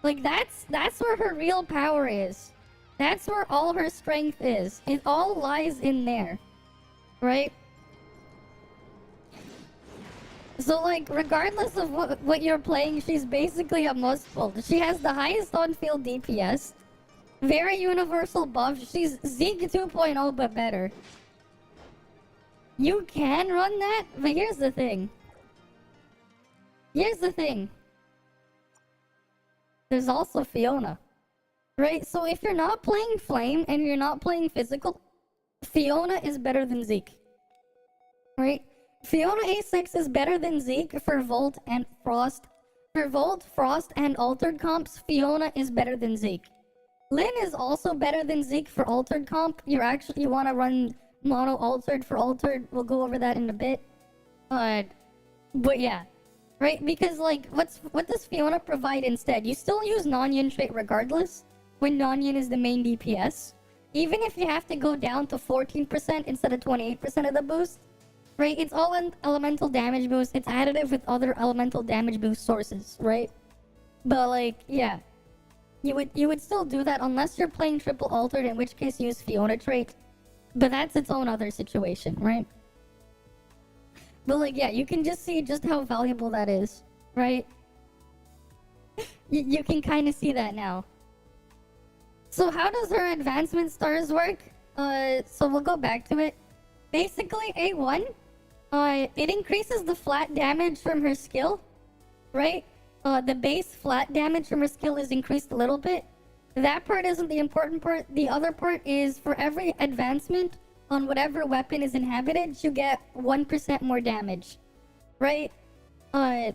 like that's where her real power is. That's where all her strength is. It all lies in there, right? So like, regardless of what you're playing, she's basically a must-pull. She has the highest on-field DPS, very universal buff. She's Zeke 2.0 but better. You can run that, but here's the thing. There's also Fiona, right? So if you're not playing Flame and you're not playing Physical, Fiona is better than Zeke, right? Fiona A6 is better than Zeke for Volt and Frost. For Volt, Frost, and Altered comps, Fiona is better than Zeke. Lyn is also better than Zeke for Altered comp. You want to run mono Altered for Altered. We'll go over that in a bit. But yeah, right? Because like, what does Fiona provide instead? You still use Nan Yin trait regardless when Nan Yin is the main DPS. Even if you have to go down to 14% instead of 28% of the boost. Right, it's all an elemental damage boost. It's additive with other elemental damage boost sources, right? But like, yeah, you would still do that unless you're playing triple altered, in which case use Fiona trait. But that's its own other situation, right? But like, yeah, you can just see just how valuable that is, right? You can kind of see that now. So how does her advancement stars work? So we'll go back to it. Basically, A1. It increases the flat damage from her skill, right? The base flat damage from her skill is increased a little bit. That part isn't the important part. The other part is for every advancement on whatever weapon is inhabited, you get 1% more damage, right? Uh,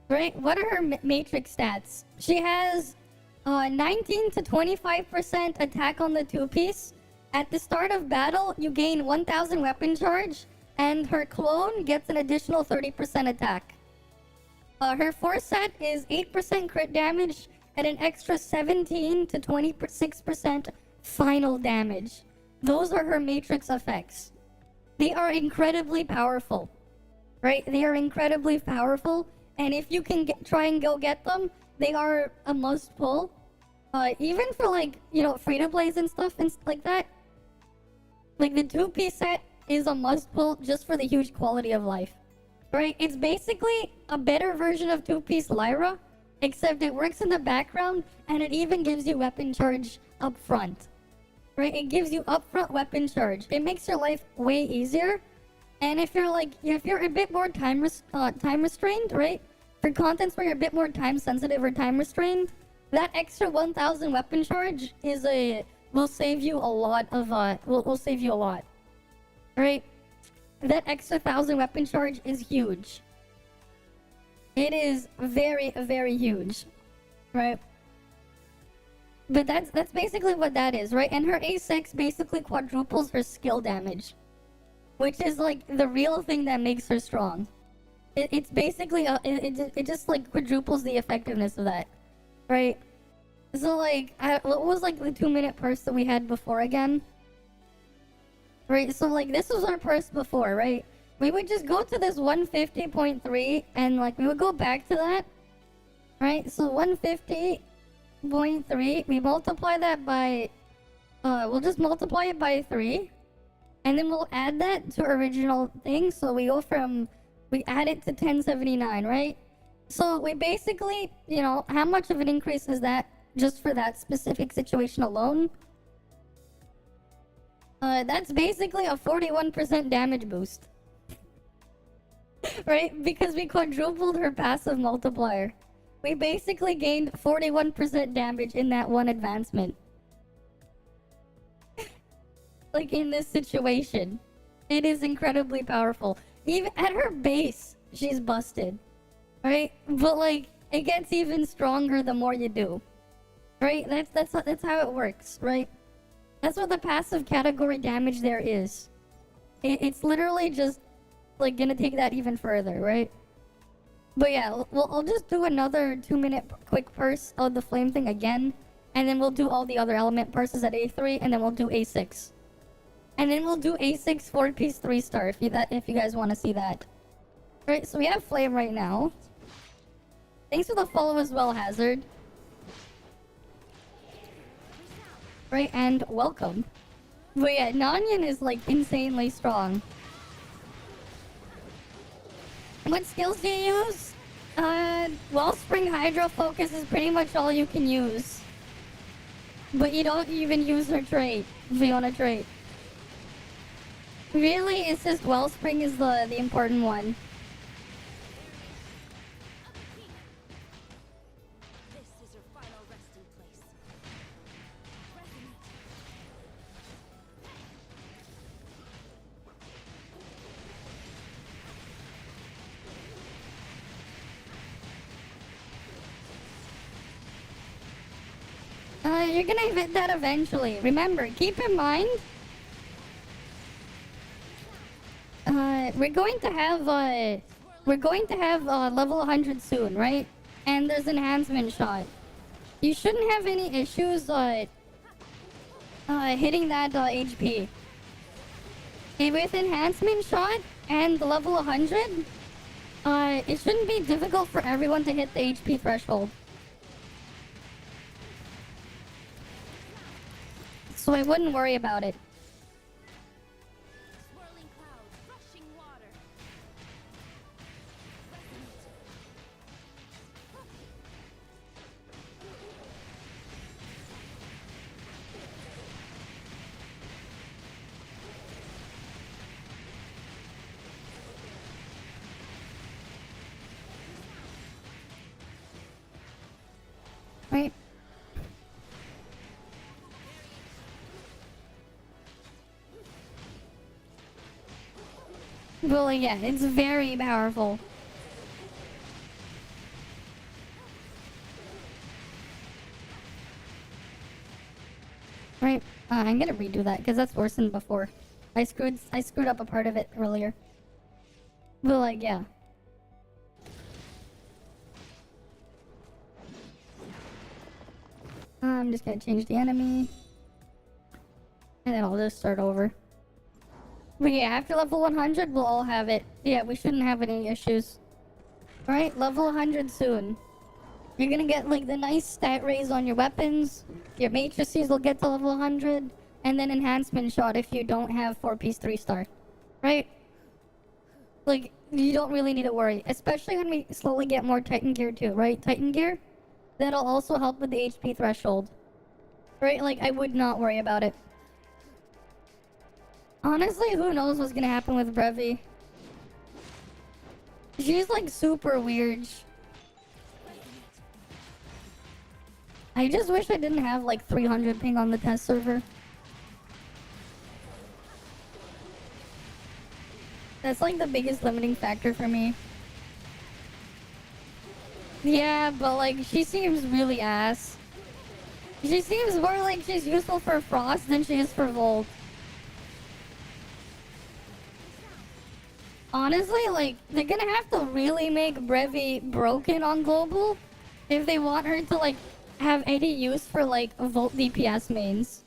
right? What are her matrix stats? She has 19 to 25% attack on the two-piece. At the start of battle, you gain 1000 weapon charge, and her clone gets an additional 30% attack. Her force set is 8% crit damage and an extra 17 to 26% final damage. Those are her matrix effects. They are incredibly powerful, right? They are incredibly powerful, and if you can try and go get them, they are a must pull. Even for like, you know, free-to-plays and stuff and like that. Like the two-piece set is a must pull just for the huge quality of life. Right? It's basically a better version of two-piece Lyra, except it works in the background and it even gives you weapon charge up front. Right? It gives you upfront weapon charge. It makes your life way easier. And if you're a bit more time restrained, right? For contents where you're a bit more time sensitive or time restrained, that extra 1000 weapon charge will save you a lot of will save you a lot. Right? That extra 1000 weapon charge is huge. It is very, very huge. Right? But that's basically what that is, right? And her A6 basically quadruples her skill damage, which is like the real thing that makes her strong. It's basically it just like quadruples the effectiveness of that, right? So like, what was like the 2-minute purse that we had before again? Right, so like this was our purse before, right? We would just go to this 150.3 and like we would go back to that, right? So 150.3, we multiply that by, we'll just multiply it by 3, and then we'll add that to original thing. So we add it to 1079, right? So we basically, you know, how much of an increase is that just for that specific situation alone? That's basically a 41% damage boost. Right? Because we quadrupled her passive multiplier. We basically gained 41% damage in that one advancement. Like in this situation. It is incredibly powerful. Even at her base, she's busted. Right? But like, it gets even stronger the more you do. Right? That's how it works, right? That's what the passive category damage there is. It's literally just like gonna take that even further, right? But yeah, I'll just do another 2-minute quick purse of the flame thing again, and then we'll do all the other element purses at A3, and then we'll do A6. And then we'll do A6 4-piece 3-star if you guys want to see that. Right, so we have flame right now. Thanks for the follow as well, Hazard. Right, and welcome. But yeah, Nan Yin is like insanely strong. What skills do you use? Wellspring Hydro Focus is pretty much all you can use. But you don't even use her trait, if you want to trait. Really, it's just Wellspring is the important one. You're gonna hit that eventually. Remember, keep in mind, we're going to have level 100 soon, right? And there's enhancement shot. You shouldn't have any issues hitting that HP. With enhancement shot and the level 100, it shouldn't be difficult for everyone to hit the HP threshold. So I wouldn't worry about it. Swirling clouds, rushing water. Right. Well, yeah, it's very powerful. Right? I'm gonna redo that because that's worse than before. I screwed up a part of it earlier. But like, yeah. I'm just gonna change the enemy. And then I'll just start over. But yeah, after level 100, we'll all have it. Yeah, we shouldn't have any issues. Alright, level 100 soon. You're gonna get like the nice stat raise on your weapons. Your matrices will get to level 100. And then enhancement shot if you don't have 4-piece 3-star. Right? Like, you don't really need to worry. Especially when we slowly get more Titan gear too, right? Titan gear? That'll also help with the HP threshold. Right? Like, I would not worry about it. Honestly, who knows what's gonna happen with Brevi? She's like super weird. I just wish I didn't have like 300 ping on the test server. That's like the biggest limiting factor for me. Yeah, but like she seems really ass. She seems more like she's useful for Frost than she is for Volt. Honestly, like, they're gonna have to really make Brevi broken on global if they want her to, like, have any use for, like, Volt DPS mains.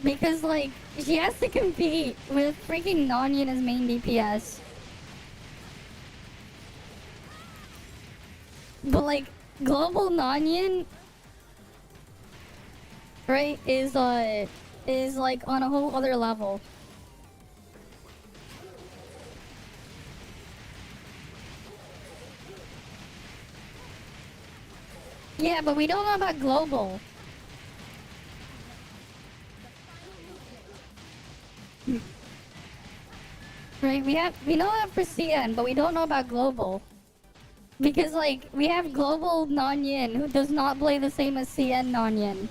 Because, like, she has to compete with freaking Nan Yin as main DPS. But, like, global Nan Yin, right, is like on a whole other level. Yeah, but we don't know about global. Right, we know that for CN, but we don't know about global. Because like we have global Nan Yin who does not play the same as CN Nan Yin.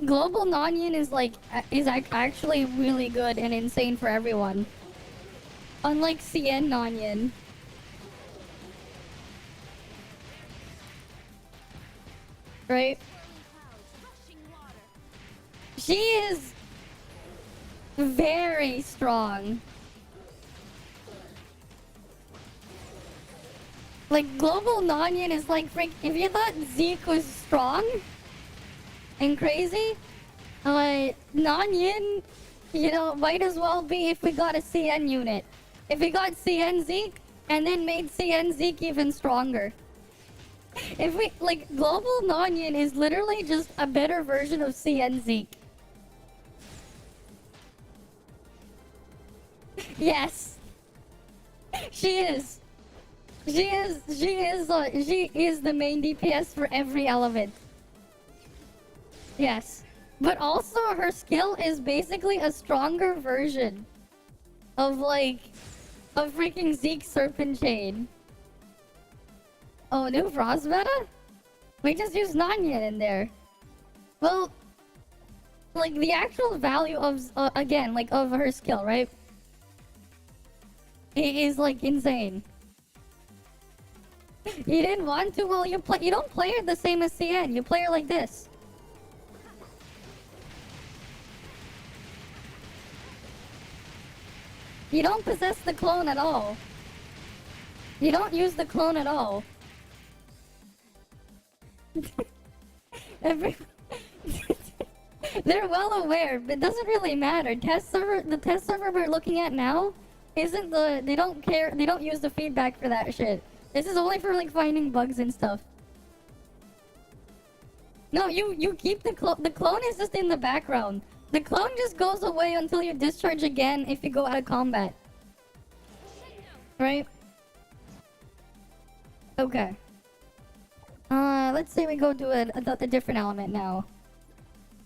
Global Nan Yin is like actually really good and insane for everyone. Unlike CN Nan Yin. Right? She is very strong. Like global Nan Yin is like if you thought Zeke was strong and crazy, Nan Yin, you know, might as well be if we got a CN unit. If we got CN Zeke and then made CN Zeke even stronger. If we, like, global Nan Yin is literally just a better version of CN Zeke. Yes. She is. She is the main DPS for every element. Yes. But also her skill is basically a stronger version of freaking Zeke's Serpent Chain. Oh, new Frost meta? We just used Nan Yin in there. Well, like the actual value of, again, like of her skill, right? It is like insane. You didn't want to? Well, you don't play her the same as CN. You play her like this. You don't possess the clone at all. You don't use the clone at all. They're well aware, but it doesn't really matter. The test server we're looking at now isn't they don't care, they don't use the feedback for that shit. This is only for like finding bugs and stuff. No, you keep the clone is just in the background. The clone just goes away until you discharge again if you go out of combat. Right? Okay. Let's say we go do a different element now.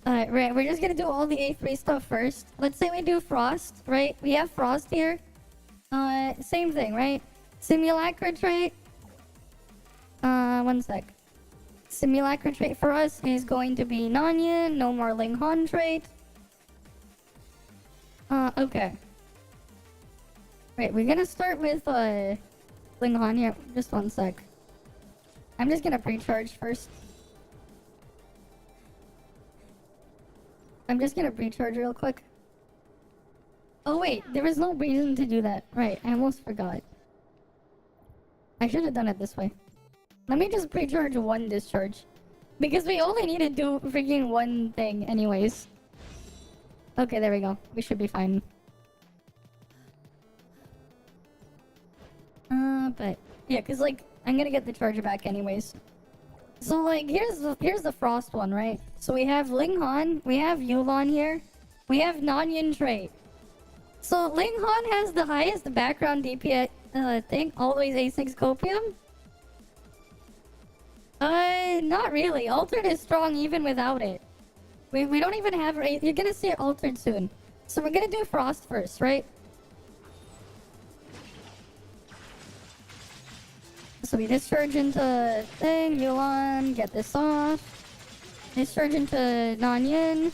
Alright, right, we're just gonna do all the A3 stuff first. Let's say we do Frost, right? We have Frost here. Same thing, right? Simulacra trait. One sec. Simulacra trait for us is going to be Nan Yin, no more Ling Han trait. Okay. Right, we're gonna start with Ling Han here. Just one sec. I'm just gonna pre-charge first. I'm just gonna pre-charge real quick. Oh wait, there was no reason to do that. Right, I almost forgot. I should have done it this way. Let me just pre-charge one discharge. Because we only need to do freaking one thing anyways. Okay, there we go. We should be fine. But yeah, cause like I'm gonna get the charger back anyways. So like here's the frost one, right? So we have Ling Han, we have Yulon here, we have Nan Yin trait. So Ling Han has the highest background DPS thing, always A6 copium. Not really. Altered is strong even without it. We don't even have it. You're gonna see it altered soon. So we're gonna do frost first, right? So we discharge into thing, Yuan, get this off. Discharge into Nan Yin.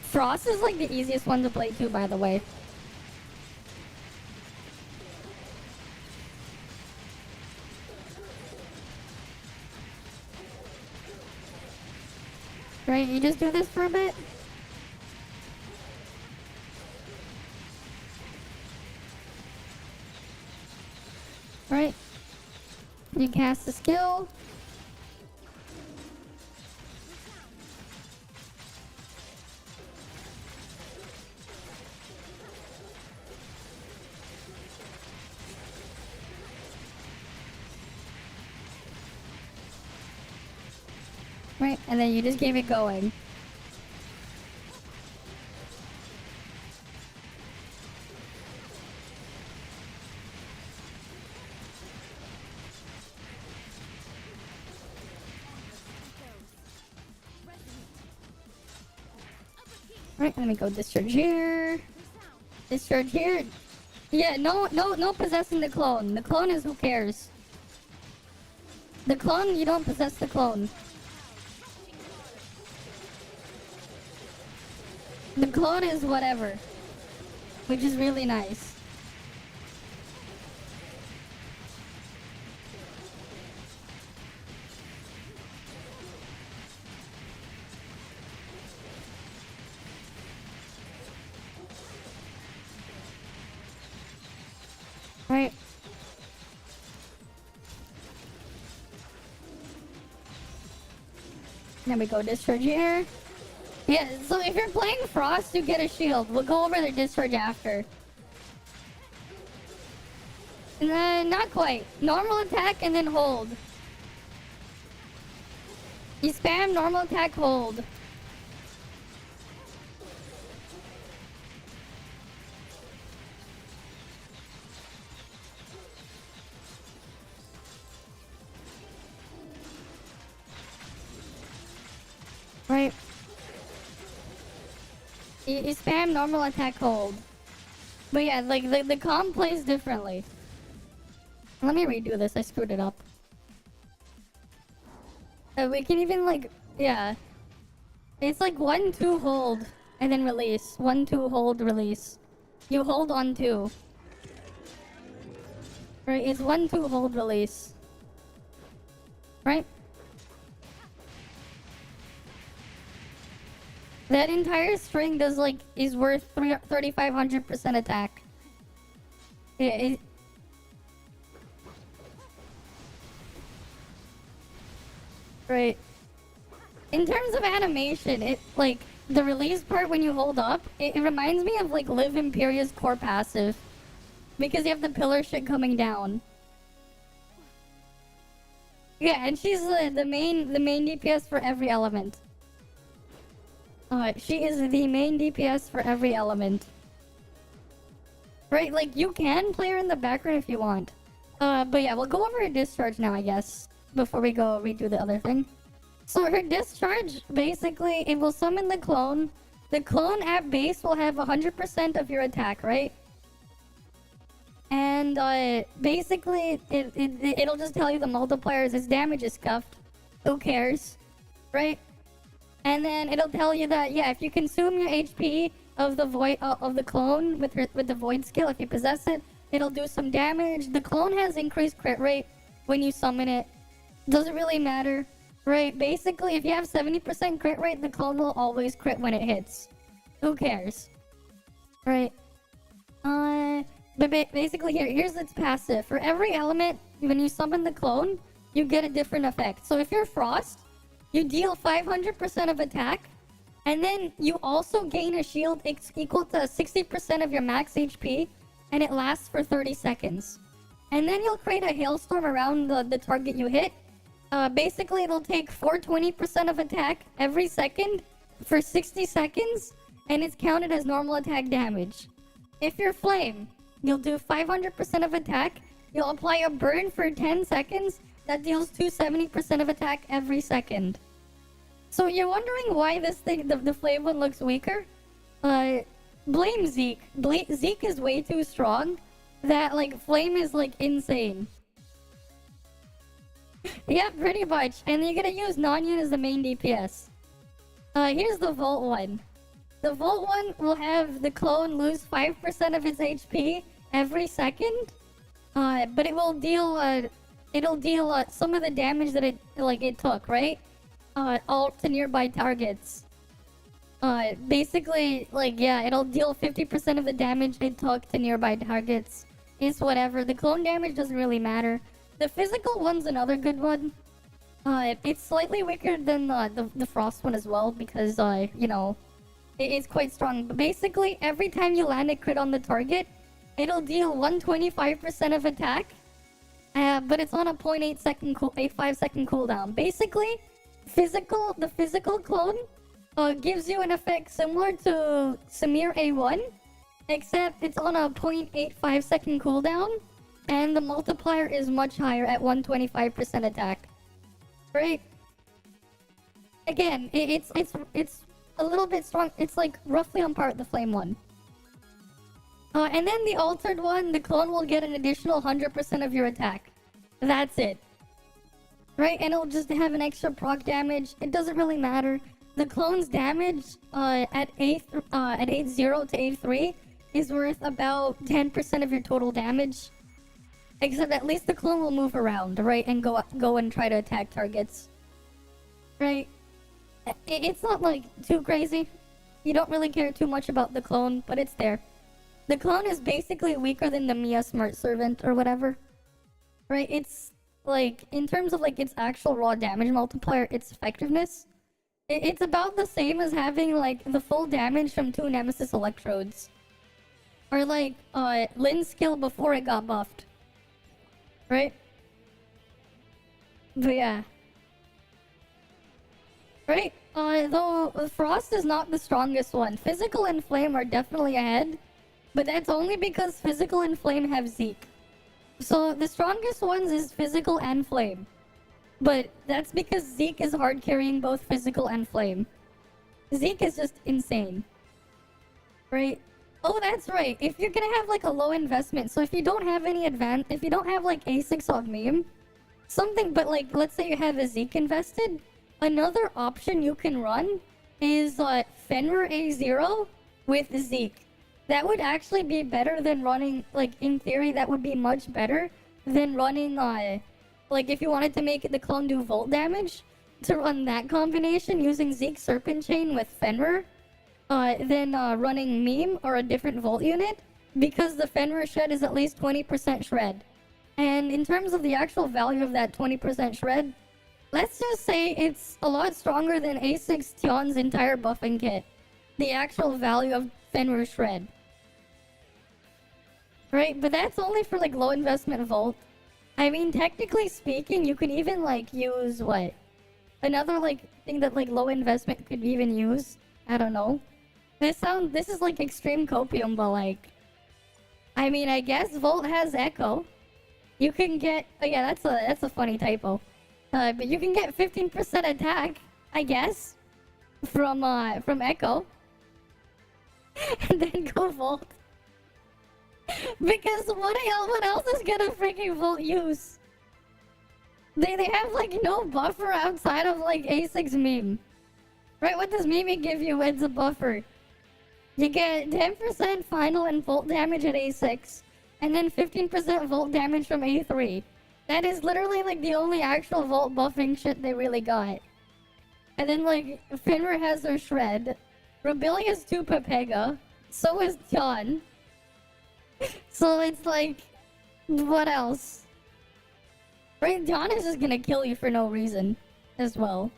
Frost is like the easiest one to play too, by the way. Right, you just do this for a bit. Right. You cast the skill. Right, and then you just keep it going. Right, let me go discharge here. Discharge here. Yeah, no possessing the clone. The clone is who cares. The clone, you don't possess the clone. The clone is whatever. Which is really nice. Right. There we go, discharge here. Yeah, so if you're playing Frost, you get a shield. We'll go over the discharge after. Not quite. Normal attack and then hold. You spam normal attack, hold. Right. You spam normal attack, hold. But yeah, like the comp plays differently. Let me redo this. I screwed it up. We can even like, yeah. It's like 1-2 hold and then release. 1-2 hold release. You hold on 2. Right? It's 1-2 hold release. Right? That entire string does like is worth 3,500% attack. Yeah, right. In terms of animation, it like the release part when you hold up, it reminds me of like Liv Imperia's core passive. Because you have the pillar shit coming down. Yeah, and she's the main DPS for every element. She is the main DPS for every element. Right, like you can play her in the background if you want. But yeah, we'll go over her discharge now, I guess, before we go redo the other thing. So her discharge, basically, it will summon the clone. The clone at base will have 100% of your attack, right? And basically, it'll just tell you the multipliers. Its damage is scuffed. Who cares? Right? And then it'll tell you that, yeah, if you consume your HP of the void of the clone with the void skill, if you possess it, it'll do some damage. The clone has increased crit rate when you summon it. Doesn't really matter, right? Basically, if you have 70% crit rate, the clone will always crit when it hits. Who cares, right? But basically, here's its passive. For every element, when you summon the clone, you get a different effect. So if you're Frost, you deal 500% of attack, and then you also gain a shield equal to 60% of your max HP, and it lasts for 30 seconds. And then you'll create a hailstorm around the target you hit. Basically, it'll take 420% of attack every second for 60 seconds, and it's counted as normal attack damage. If you're Flame, you'll do 500% of attack, you'll apply a burn for 10 seconds, that deals 270% of attack every second. So you're wondering why this thing, the Flame one looks weaker? Blame Zeke. Zeke is way too strong. That, like, Flame is, like, insane. Yeah, pretty much. And you're gonna use Nan Yin as the main DPS. Here's the Volt one. The Volt one will have the clone lose 5% of its HP every second. But it will deal, it'll deal some of the damage that it took, right? All to nearby targets. Basically, like, yeah, it'll deal 50% of the damage it took to nearby targets. It's whatever. The clone damage doesn't really matter. The physical one's another good one. It's slightly weaker than the Frost one as well because, you know, it's quite strong. But basically, every time you land a crit on the target, it'll deal 125% of attack. But it's on a 0.85 second cooldown. Basically, the physical clone gives you an effect similar to Samir A1, except it's on a 0.85 second cooldown, and the multiplier is much higher at 125% attack. Right? Again, it's a little bit strong. It's like roughly on par with the Flame one. And then the altered one, the clone will get an additional 100% of your attack. That's it. Right? And it'll just have an extra proc damage. It doesn't really matter. The clone's damage at 8-0 to 8-3 is worth about 10% of your total damage. Except at least the clone will move around, right? And go and try to attack targets. Right? It's not like too crazy. You don't really care too much about the clone, but it's there. The clone is basically weaker than the Mia Smart Servant or whatever. Right? It's like, in terms of like its actual raw damage multiplier, its effectiveness, it's about the same as having like the full damage from 2 Nemesis Electrodes. Or like Lynn's skill before it got buffed. Right? But yeah. Right? Though Frost is not the strongest one. Physical and Flame are definitely ahead. But that's only because Physical and Flame have Zeke. So the strongest ones is Physical and Flame. But that's because Zeke is hard carrying both Physical and Flame. Zeke is just insane. Right? Oh, that's right. If you're gonna have like a low investment, so if you don't have any if you don't have like A6 on meme, something, but like let's say you have a Zeke invested, another option you can run is Fenrir A0 with Zeke. That would actually be better than running, like in theory, that would be much better than running like if you wanted to make the clone do volt damage, to run that combination using Zeke Serpent Chain with Fenrir. Than running meme or a different volt unit, because the Fenrir shred is at least 20% shred. And in terms of the actual value of that 20% shred, let's just say it's a lot stronger than A6 Tion's entire buffing kit. The actual value of Fenrir shred. Right, but that's only for like low investment volt. I mean, technically speaking, you could even like use what? Another like thing that like low investment could even use? I don't know. This is like extreme copium, but like, I mean, I guess Volt has Echo. You can get, oh yeah, that's a funny typo. But you can get 15% attack, I guess, from Echo, and then go Volt. Because what else is gonna freaking Volt use? They have like no buffer outside of like A6 meme. Right, what does Mimi give you as a buffer? You get 10% final and volt damage at A6, and then 15% volt damage from A3. That is literally like the only actual volt buffing shit they really got. And then like, Finra has her Shred. Rebellious 2 Pepega. So is John. So it's like, what else? Right, John is just gonna kill you for no reason as well.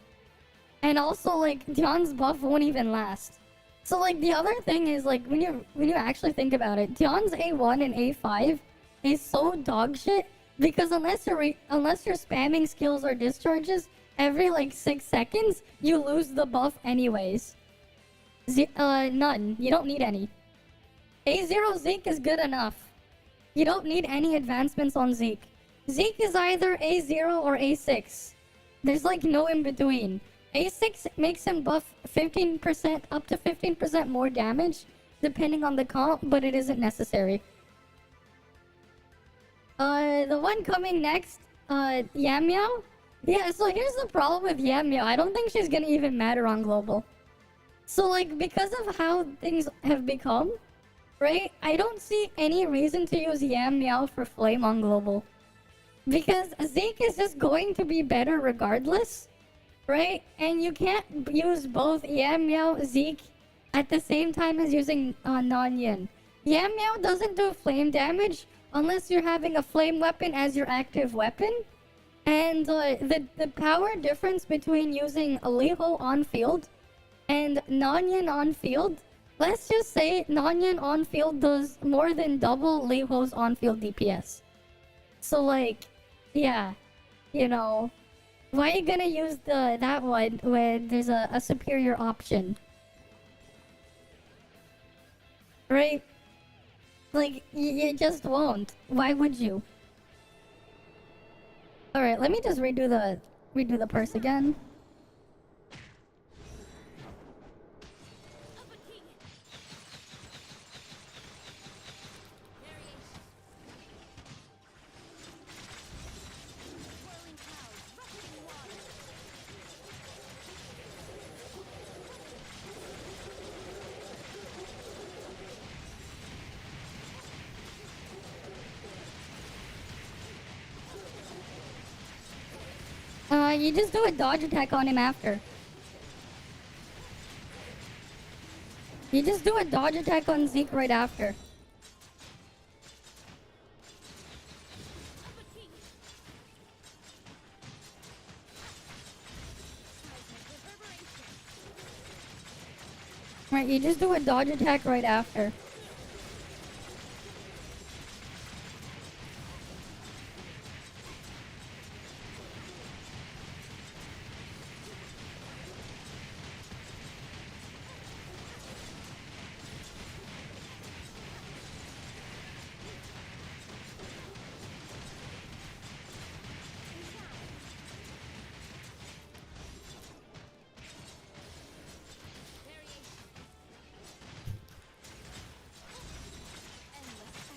And also like, John's buff won't even last. So like, the other thing is like, when you actually think about it, John's A1 and A5 is so dog shit because unless you're spamming skills or discharges every like 6 seconds, you lose the buff anyways. None. You don't need any. A0 Zeke is good enough. You don't need any advancements on Zeke. Zeke is either A0 or A6. There's like no in between. A6 makes him buff 15%, up to 15% more damage, depending on the comp, but it isn't necessary. The one coming next, Yam Meow? Yeah, so here's the problem with Yam Meow. I don't think she's gonna even matter on global. So like, because of how things have become, right? I don't see any reason to use Yam Meow for Flame on global. Because Zeke is just going to be better regardless, right? And you can't use both Yam Meow, Zeke at the same time as using Nan Yin. Yam Meow doesn't do flame damage unless you're having a flame weapon as your active weapon. And the power difference between using a Liho on field and Nan Yin on field, let's just say Nan Yin on field does more than double Liho's on field DPS. So like, yeah, you know, why are you gonna use that one when there's a superior option? Right? Like, you just won't. Why would you? Alright, let me just redo the purse again. You just do a dodge attack on him after. You just do a dodge attack on Zeke right after. Right, you just do a dodge attack right after.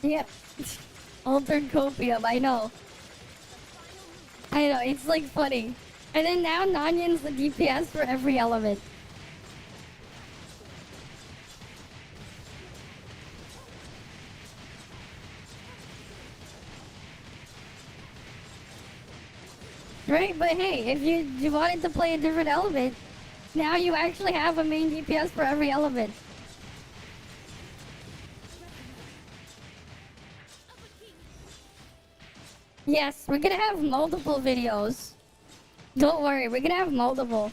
Yep. Altered copium, I know. I know, it's like funny. And then now Nan Yin's the DPS for every element. Right, but hey, if you wanted to play a different element, now you actually have a main DPS for every element. Yes, we're gonna have multiple videos. Don't worry, we're gonna have multiple.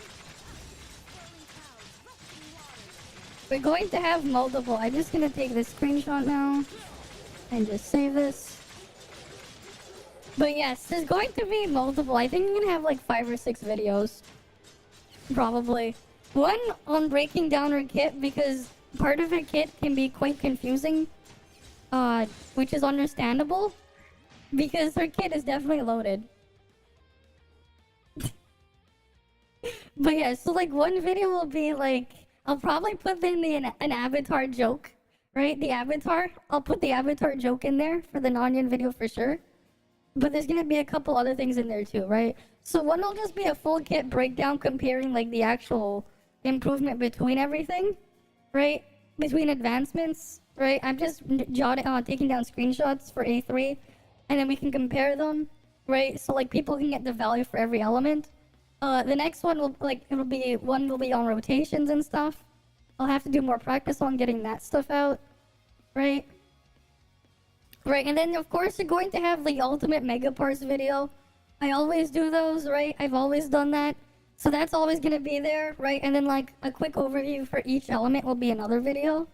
We're going to have multiple. I'm just gonna take this screenshot now and just save this. But yes, there's going to be multiple. I think I'm gonna have like 5 or 6 videos. Probably. One on breaking down her kit because part of her kit can be quite confusing. Which is understandable. Because her kit is definitely loaded. But yeah, so like one video will be like, I'll probably put in an avatar joke, right? The avatar, I'll put the avatar joke in there for the Nan Yin video for sure. But there's gonna be a couple other things in there too, right? So one will just be a full kit breakdown comparing like the actual improvement between everything, right? Between advancements, right? I'm just taking down screenshots for A3, and then we can compare them, right? So like people can get the value for every element. The next one will one will be on rotations and stuff. I'll have to do more practice on getting that stuff out, right? Right, and then of course you're going to have the ultimate megaparse video. I always do those, right? I've always done that. So that's always gonna be there, right? And then like a quick overview for each element will be another video.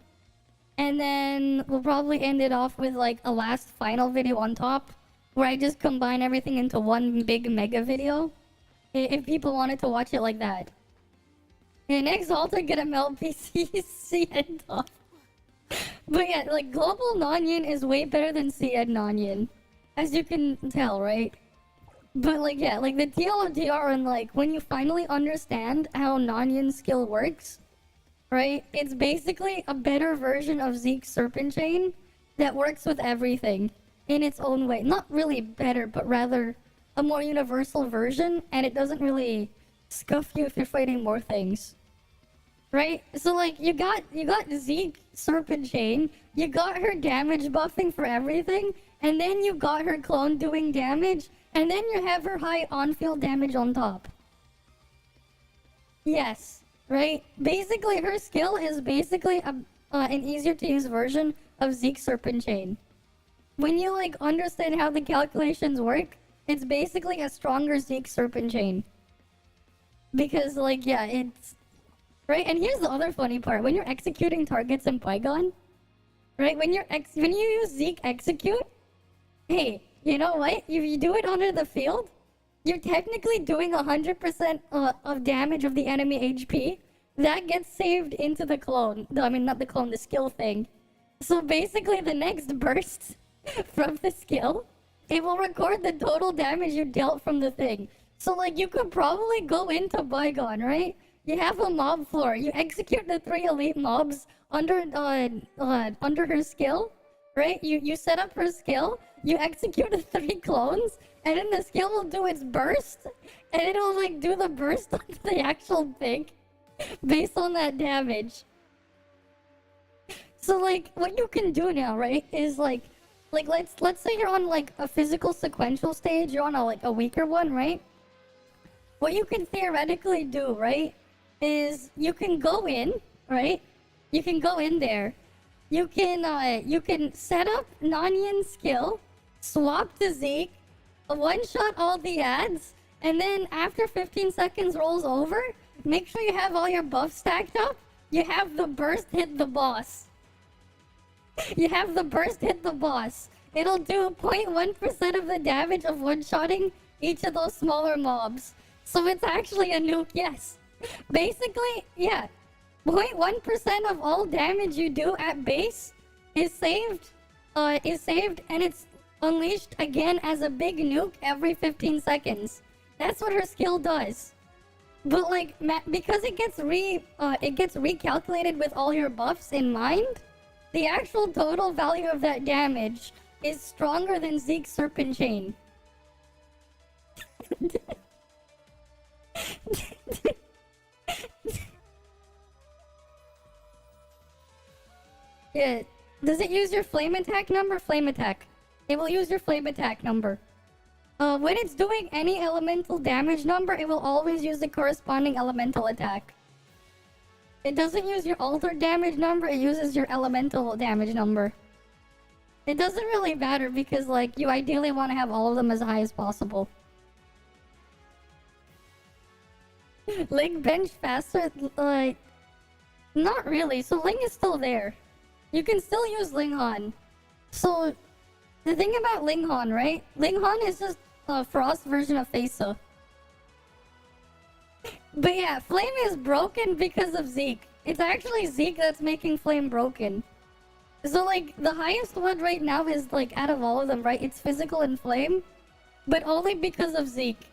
And then we'll probably end it off with like a last final video on top, where I just combine everything into one big mega video. If people wanted to watch it like that. And next Alter get a melt PC CN top. But yeah, like global Nan Yin is way better than CN Nan Yin, as you can tell, right? But like yeah, like the TLDR and like when you finally understand how Nan Yin skill works, right? It's basically a better version of Zeke's Serpent Chain that works with everything in its own way. Not really better, but rather a more universal version, and it doesn't really scuff you if you're fighting more things. Right? So like you got Zeke Serpent Chain, you got her damage buffing for everything, and then you got her clone doing damage, and then you have her high on-field damage on top. Yes, right? Basically her skill is basically an easier to use version of Zeke Serpent Chain. When you like understand how the calculations work, it's basically a stronger Zeke Serpent Chain. Because like yeah, it's right, and here's the other funny part. When you're executing targets in Python, right? When you use Zeke execute, hey, you know what? If you do it under the field, you're technically doing 100% of damage of the enemy HP. That gets saved into the clone. No, I mean not the clone, the skill thing. So basically, the next burst from the skill, it will record the total damage you dealt from the thing. So like you could probably go into Bygone, right? You have a mob floor. You execute the 3 elite mobs under her skill, right? You set up her skill. You execute the 3 clones, and then the skill will do its burst, and it'll like do the burst on the actual thing, based on that damage. So like what you can do now, right, is like let's say you're on like a physical sequential stage. You're on a weaker one, right? What you can theoretically do, right, is you can go in, right? You can go in there. You can set up Nan Yin skill, swap to Zeke, one-shot all the ads, and then after 15 seconds rolls over, make sure you have all your buffs stacked up. You have the burst hit the boss. You have the burst hit the boss. It'll do 0.1% of the damage of one-shotting each of those smaller mobs. So it's actually a nuke, yes. Basically, yeah, 0.1% of all damage you do at base is saved, and it's unleashed again as a big nuke every 15 seconds. That's what her skill does. But like, because it gets recalculated with all your buffs in mind, the actual total value of that damage is stronger than Zeke's Serpent Chain. Yeah. Does it use your flame attack number? Flame attack. It will use your flame attack number. When it's doing any elemental damage number, it will always use the corresponding elemental attack. It doesn't use your alter damage number, it uses your elemental damage number. It doesn't really matter because like you ideally want to have all of them as high as possible. Ling bench faster, like not really. So Ling is still there. You can still use Ling Han. So the thing about Ling Han, right? Ling Han is just a Frost version of Fesa. But yeah, Flame is broken because of Zeke. It's actually Zeke that's making Flame broken. So like the highest one right now is like out of all of them, right? It's Physical and Flame, but only because of Zeke.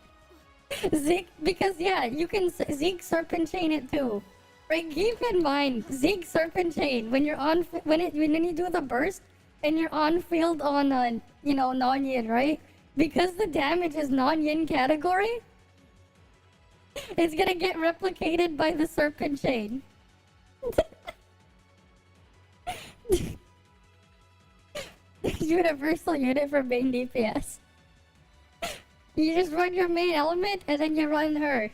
Zeke, because yeah, you can Zeke Serpent Chain it too. Right, keep in mind, Zeke Serpent Chain, when you're on, when you do the burst, and you're on field on, Nan Yin, right? Because the damage is Nan Yin category, It's gonna get replicated by the serpent chain. Universal unit for main DPS. You just run your main element and then you run her.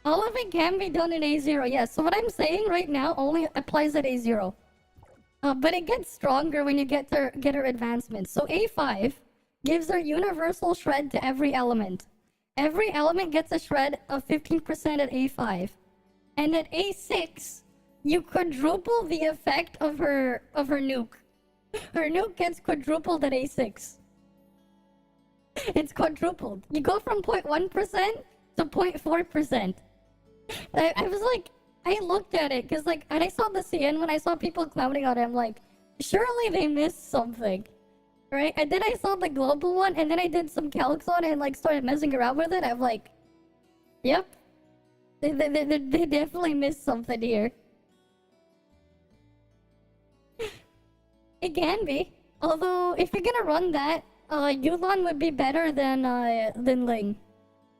All of it can be done in A0, yes. So what I'm saying right now only applies at A0. But it gets stronger when you get her advancements. So A5 gives her universal shred to every element. Every element gets a shred of 15% at A5. And at A6, you quadruple the effect of her nuke. Her nuke gets quadrupled at A6. It's quadrupled. You go from 0.1% to 0.4%. I was like, I looked at it because like, and I saw the CN when I saw people clowning on it. I'm like, surely they missed something, right? And then I saw the global one, and then I did some calcs on it and like started messing around with it. I'm like, yep, they definitely missed something here. It can be, although if you're gonna run that, Yulan would be better than Ling.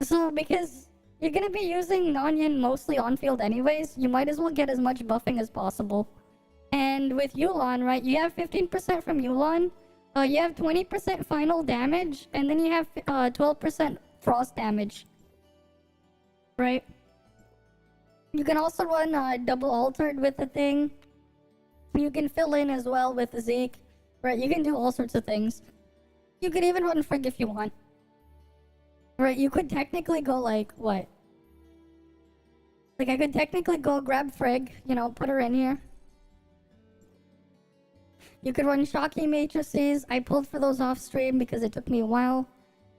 So because you're gonna be using Nan Yin mostly on field anyways, you might as well get as much buffing as possible. And with Yulan, right, you have 15% from Yulan, you have 20% final damage, and then you have 12% frost damage. Right? You can also run double altered with the thing. You can fill in as well with the Zeke. Right, you can do all sorts of things. You could even run Frigg if you want. Right, you could technically go like, what? Like, I could technically go grab Frigg, you know, put her in here. You could run Shocky Matrices. I pulled for those off stream because it took me a while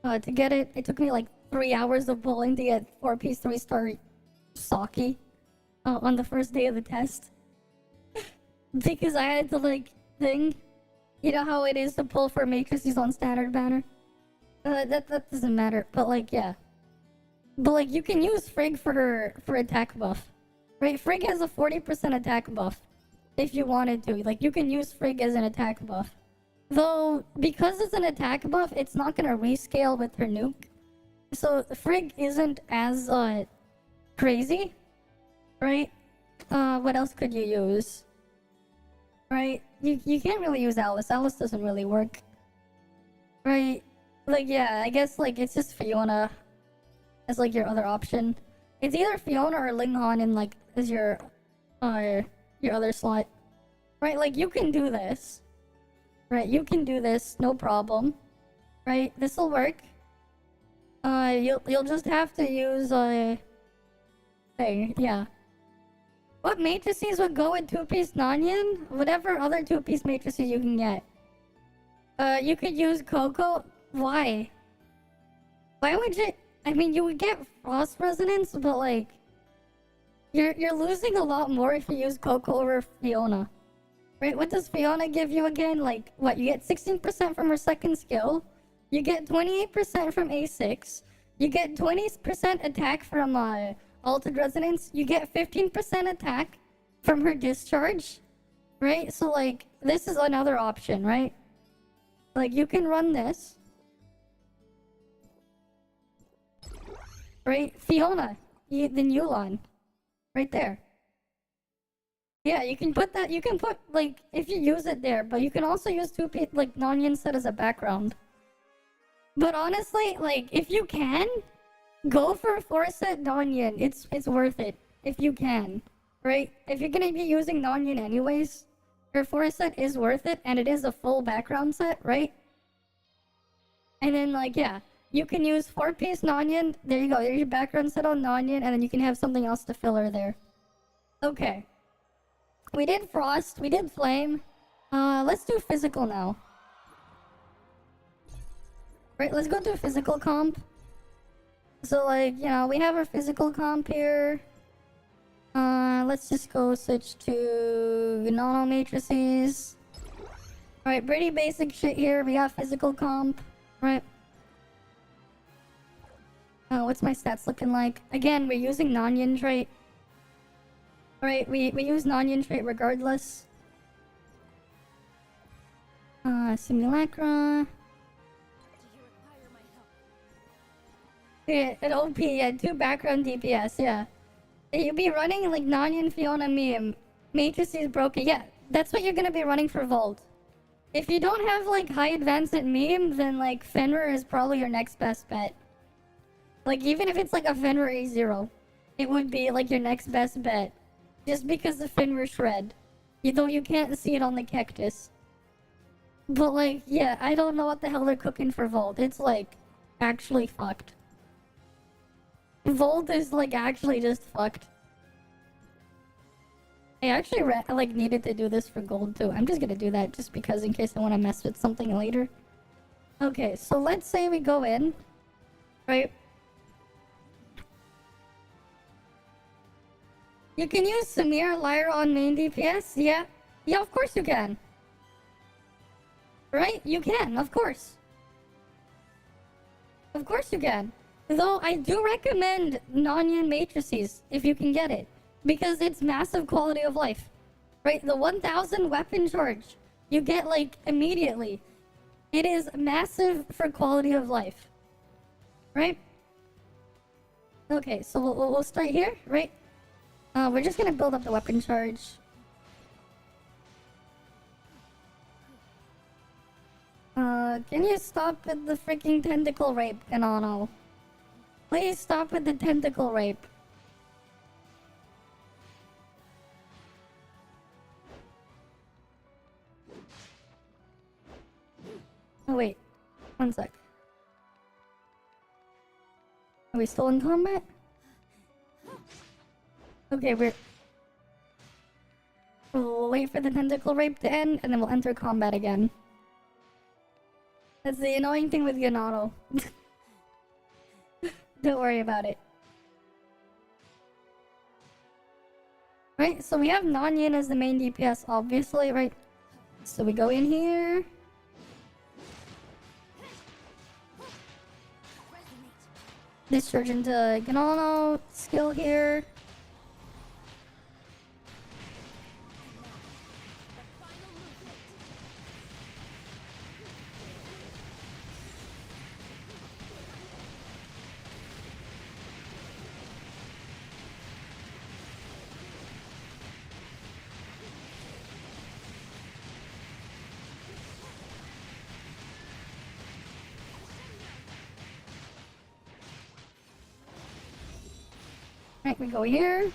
to get it. It took me like 3 hours of pulling to get 4-piece 3-star Saki on the first day of the test. Because I had to, like, thing. You know how it is to pull for matrices on standard banner? That doesn't matter, but like, yeah. But like, you can use Frigg for attack buff. Right? Frigg has a 40% attack buff. If you wanted to. Like, you can use Frigg as an attack buff. Though, because it's an attack buff, it's not gonna rescale with her nuke. So, Frigg isn't as, crazy. Right? What else could you use? Right? You can't really use Alice. Alice doesn't really work. Right? Like, yeah, I guess, like, it's just Fiona as, like, your other option. It's either Fiona or Linghan in, like, as your other slot. Right? Like, you can do this. Right? You can do this, no problem. Right? This'll work. You'll just have to use, thing, yeah. What matrices would go with 2-piece Nan Yin? Whatever other 2-piece matrices you can get. You could use Coco. Why? Why would you? I mean, you would get Frost Resonance, but like, you're losing a lot more if you use Coco over Fiona. Right? What does Fiona give you again? Like, what? You get 16% from her second skill. You get 28% from A6. You get 20% attack from Altered Resonance. You get 15% attack from her discharge. Right? So like, this is another option, right? Like, you can run this. Right? Fiona. Then Yulan. Right there. Yeah, you can put that, you can put, like, if you use it there, but you can also use like, Nan Yin set as a background. But honestly, like, if you can, go for 4-set Nan Yin. It's worth it, if you can. Right? If you're gonna be using Nan Yin anyways, your 4-set is worth it, and it is a full background set, right? And then, like, yeah, you can use 4-piece Nan Yin. There you go, there's your background set on Nan Yin, and then you can have something else to fill her there. Okay. We did Frost, we did Flame. Let's do Physical now. Right, let's go to Physical comp. So, like, you know, we have our Physical comp here. Let's just go switch to Nano Matrices. Alright, pretty basic shit here. We got Physical comp. Right. What's my stats looking like? Again, we're using Nan Yin trait. Alright, we use Nan Yin trait regardless. Simulacra. Do you require my help? Yeah, an OP, yeah, 2 background DPS, yeah. You'll be running like Nan Yin, Fiona meme. Matrix is broken. Yeah, that's what you're gonna be running for Vault. If you don't have like high advanced at meme, then like Fenrir is probably your next best bet. Like even if it's like a Fenrir A0, it would be like your next best bet. Just because of Fenrir Shred. Though you can't see it on the cactus. But like, yeah, I don't know what the hell they're cooking for Vault. It's like actually fucked. Vault is like actually just fucked. I actually like needed to do this for gold too. I'm just gonna do that just because in case I want to mess with something later. Okay, so let's say we go in, right? You can use Samir Lyra on main DPS, yeah? Yeah, of course you can. Right? You can, of course. Of course you can. Though I do recommend Nan Yin matrices if you can get it. Because it's massive quality of life. Right? The 1000 weapon charge you get like immediately. It is massive for quality of life. Right? Okay, so we'll start here, right? We're just gonna build up the weapon charge. Can you stop with the freaking tentacle rape, Kanano? Please stop with the tentacle rape. Oh wait, one sec. Are we still in combat? Okay, we'll wait for the tentacle rape to end, and then we'll enter combat again. That's the annoying thing with Ganado. Don't worry about it. Right, so we have Nan Yin as the main DPS, obviously, right? So we go in here. Discharge into Ganano, skill here. Right, we go here.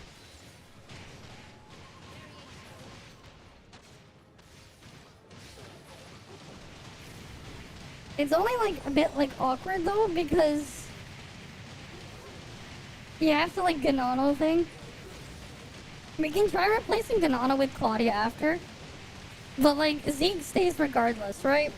It's only like a bit like awkward though because you have to like Ganano thing. We can try replacing Ganano with Claudia after. But like Zeke stays regardless, right?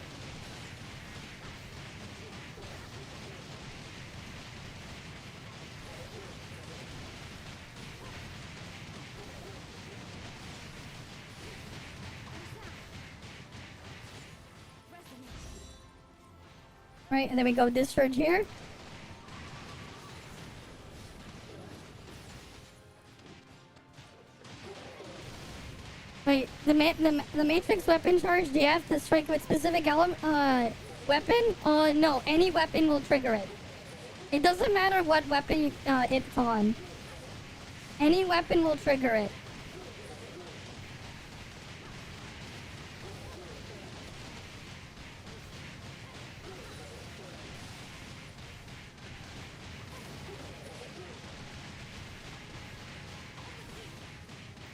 Right, and then we go discharge here. Wait, the Matrix weapon charge, do you have to strike with specific weapon? No, any weapon will trigger it. It doesn't matter what weapon it's on. Any weapon will trigger it.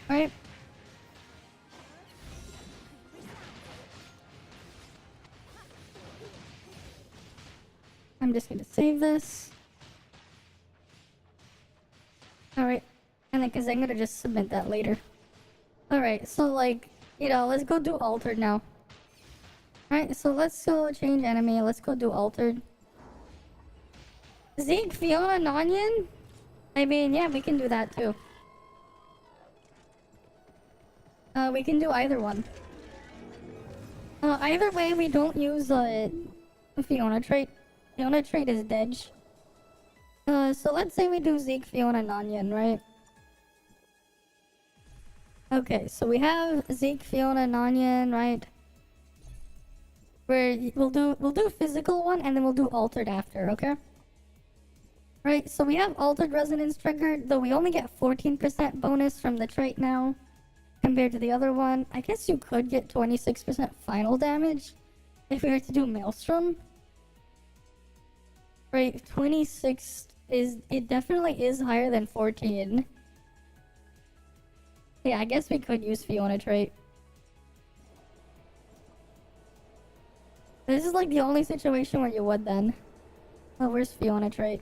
Right? I'm just gonna save this. Alright. And then, cause I'm gonna just submit that later. Alright, so like, you know, let's go do altered now. Alright, so let's go change enemy. Let's go do altered. Zeke, Fiona, Nan Yin? I mean, yeah, we can do that too. We can do either one. Either way, we don't use Fiona trait. Fiona trait is dead. So let's say we do Zeke, Fiona, Nan Yin, right? Okay, so we have Zeke, Fiona, Nan Yin, right? We'll do physical one and then we'll do altered after, okay? Right, so we have Altered Resonance triggered, though we only get 14% bonus from the trait now, compared to the other one. I guess you could get 26% final damage if we were to do Maelstrom. Right, 26 is, it definitely is higher than 14. Yeah, I guess we could use Fiona trait. This is like the only situation where you would then. Oh, where's Fiona trait?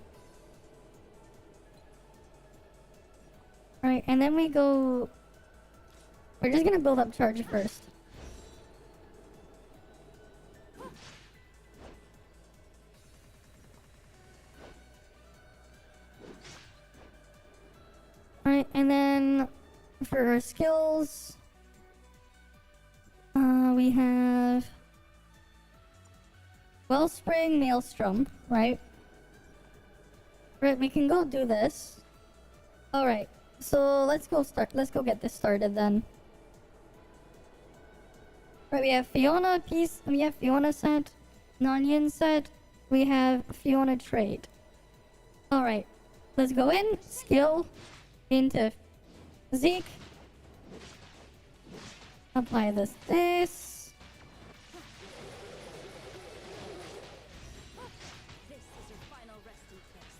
Right, and then we go... We're just gonna build up charge first. Right, and then for our skills, we have Wellspring, Maelstrom, right? Right, we can go do this. Alright, so let's go get this started then. Right, we have Fiona piece, we have Fiona set, Nan Yin set, we have Fiona trait. Alright, let's go in, skill, into Zeke. Apply this. This is your final resting place.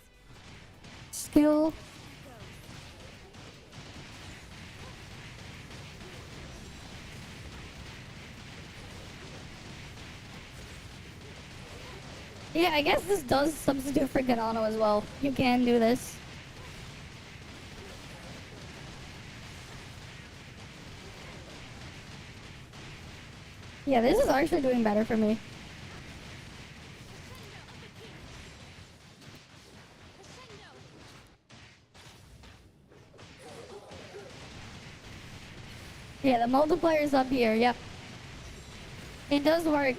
Skill. Yeah, I guess this does substitute for Ganano as well. You can do this. Yeah, this is actually doing better for me. Yeah, the multiplier's up here, yep. It does work.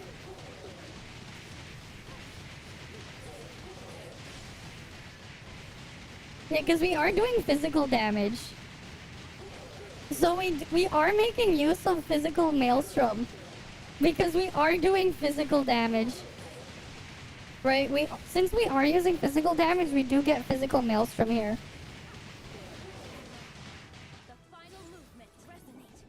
Yeah, because we are doing physical damage. So we are making use of physical Maelstrom. Because we are doing physical damage. Right? Since we are using physical damage, we do get physical Maelstrom here. The final movement. Resonate.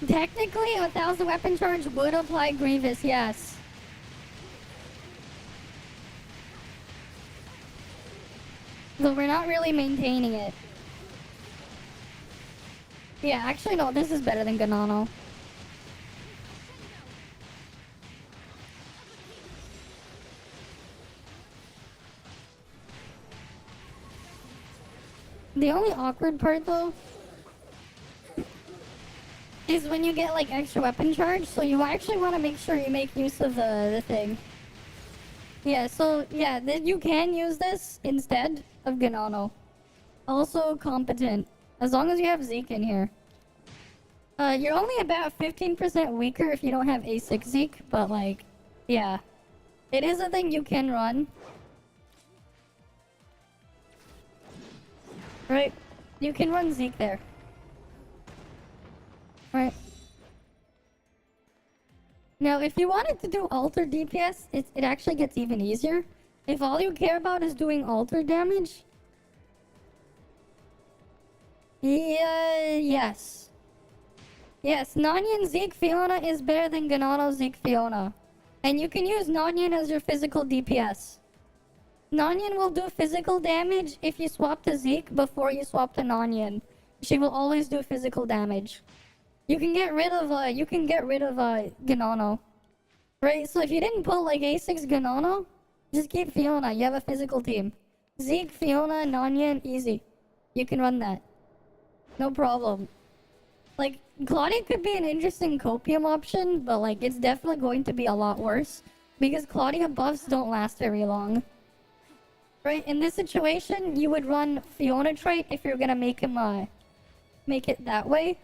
Technically, a 1,000 weapon charge would apply Grievous, yes. But we're not really maintaining it. Yeah, actually no, this is better than Ganano. The only awkward part though is when you get like extra weapon charge, so you actually want to make sure you make use of the thing. Yeah, so yeah, you can use this instead of Ganano. Also competent, as long as you have Zeke in here. You're only about 15% weaker if you don't have A6 Zeke, but like, yeah. It is a thing you can run. Right, you can run Zeke there. Right. Now, if you wanted to do alter DPS, it actually gets even easier. If all you care about is doing alter damage, yeah, yes. Yes, Nan Yin Zeke Fiona is better than Ganano Zeke Fiona. And you can use Nan Yin as your physical DPS. Nan Yin will do physical damage if you swap to Zeke before you swap to Nan Yin. She will always do physical damage. You can get rid of Ganano. Right, so if you didn't pull like A6 Ganano, just keep Fiona, you have a physical team. Zeke, Fiona, Nan Yin, easy. You can run that. No problem. Like, Claudia could be an interesting copium option, but like, it's definitely going to be a lot worse. Because Claudia buffs don't last very long. Right, in this situation, you would run Fiona trait if you're gonna make him, make it that way.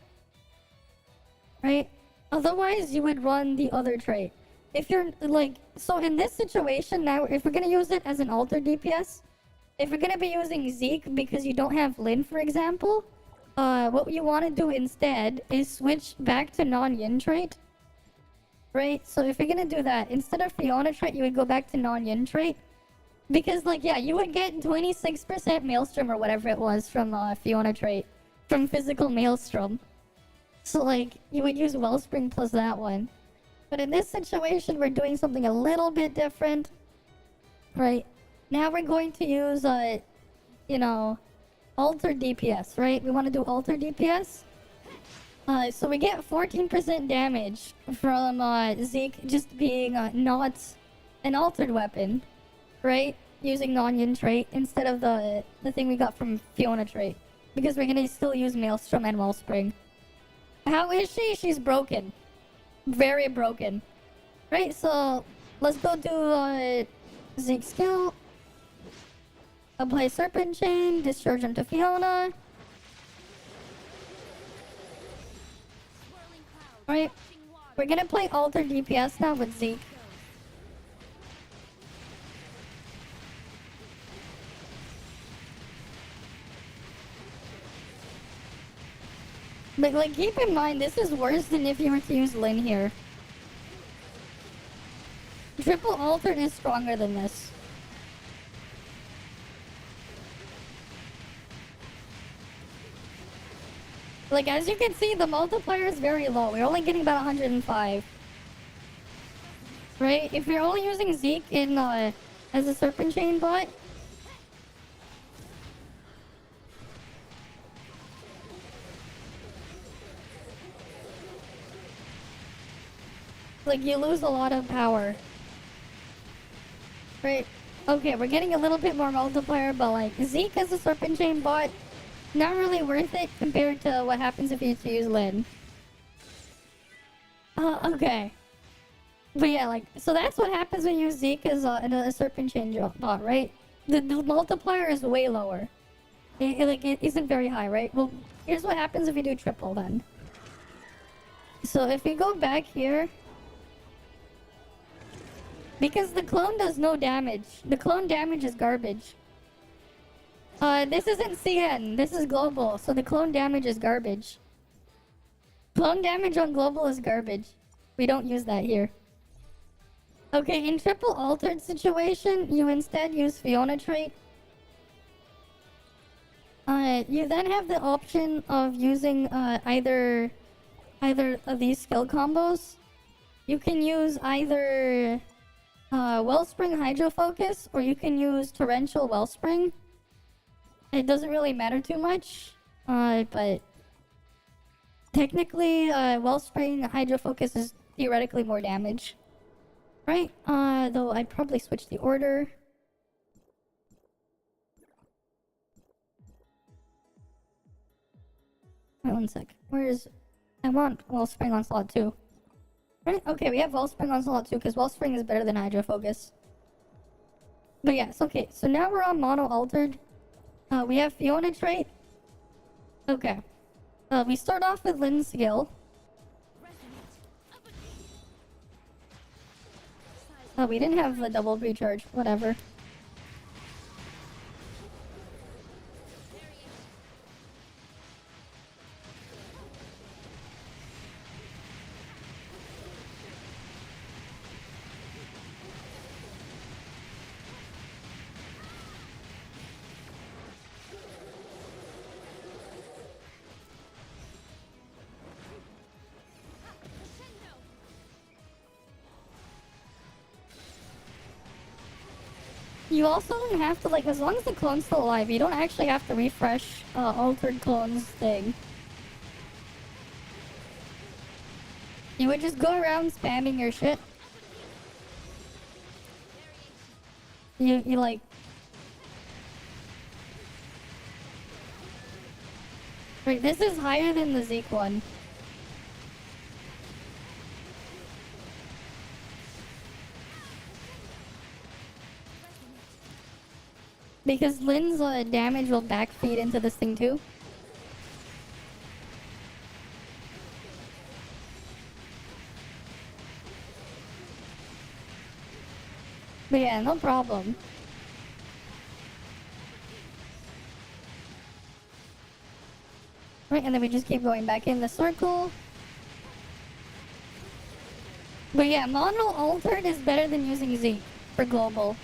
Right? Otherwise, you would run the other trait. If you're, like, so in this situation now, if we're gonna use it as an alter DPS, if you're gonna be using Zeke because you don't have Lin, for example, what you want to do instead is switch back to Nan Yin trait. Right? So if you're gonna do that, instead of Fiona trait, you would go back to Nan Yin trait. Because, like, yeah, you would get 26% Maelstrom or whatever it was from Fiona trait. From physical Maelstrom. So, like, you would use Wellspring plus that one. But in this situation, we're doing something a little bit different. Right? Now we're going to use, you know, Alter DPS, right? We want to do Alter DPS. So we get 14% damage from Zeke just being not an altered weapon. Right? Using Nan Yin trait instead of the thing we got from Fiona trait. Because we're gonna still use Maelstrom and Wellspring. How is she? She's broken. Very broken. Right, so let's go do Zeke skill. Apply Serpent Chain, discharge into Fiona. Swirling clouds, Right, rushing water. we're gonna play Alter DPS now with Zeke. But, like, keep in mind, this is worse than if you were to use Lin here. Triple Altered is stronger than this. Like, as you can see, the multiplier is very low. We're only getting about 105. Right? If you're only using Zeke in, as a Serpent Chain bot, like, you lose a lot of power. Right? Okay, we're getting a little bit more multiplier, but, like, Zeke as a Serpent Chain bot, not really worth it compared to what happens if you use Lin. Okay. But yeah, like, so that's what happens when you use Zeke as a Serpent Chain bot, right? The multiplier is way lower. It isn't very high, right? Well, here's what happens if you do triple then. So if you go back here, because the clone does no damage. The clone damage is garbage. This isn't CN, this is global, so the clone damage is garbage. Clone damage on global is garbage. We don't use that here. Okay, in triple altered situation, you instead use Fiona trait. You then have the option of using either of these skill combos. You can use either Wellspring Hydro Focus, or you can use Torrential Wellspring. It doesn't really matter too much, but technically, Wellspring Hydro Focus is theoretically more damage. Right? Though I'd probably switch the order. Wait one sec. Where's... I want Wellspring on slot 2. Right? Okay, we have Wellspring on slot 2 because Wellspring is better than Hydro Focus. But yes, okay. So now we're on Mono Altered. We have Fiona trait. Okay. We start off with Lin's skill. Oh, we didn't have the double recharge. Whatever. You also don't have to, like, as long as the clone's still alive, you don't actually have to refresh Altered Clone's thing. You would just go around spamming your shit. You like... Right, this is higher than the Zeke one. Because Lin's damage will backfeed into this thing too. But yeah, no problem. Right, and then we just keep going back in the circle. But yeah, mono altered is better than using Zeke for global.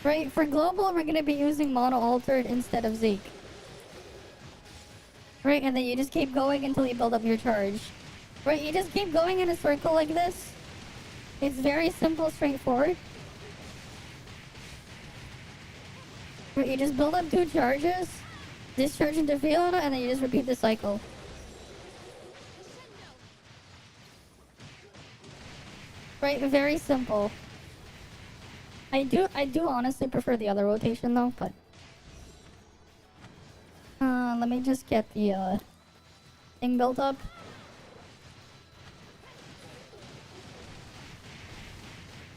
Right, for global we're gonna be using mono altered instead of Zeke. Right, and then you just keep going until you build up your charge. Right, you just keep going in a circle like this. It's very simple, straightforward. Right, you just build up 2 charges, discharge into Fiona, and then you just repeat the cycle. Right, very simple. I do honestly prefer the other rotation though, but let me just get the thing built up.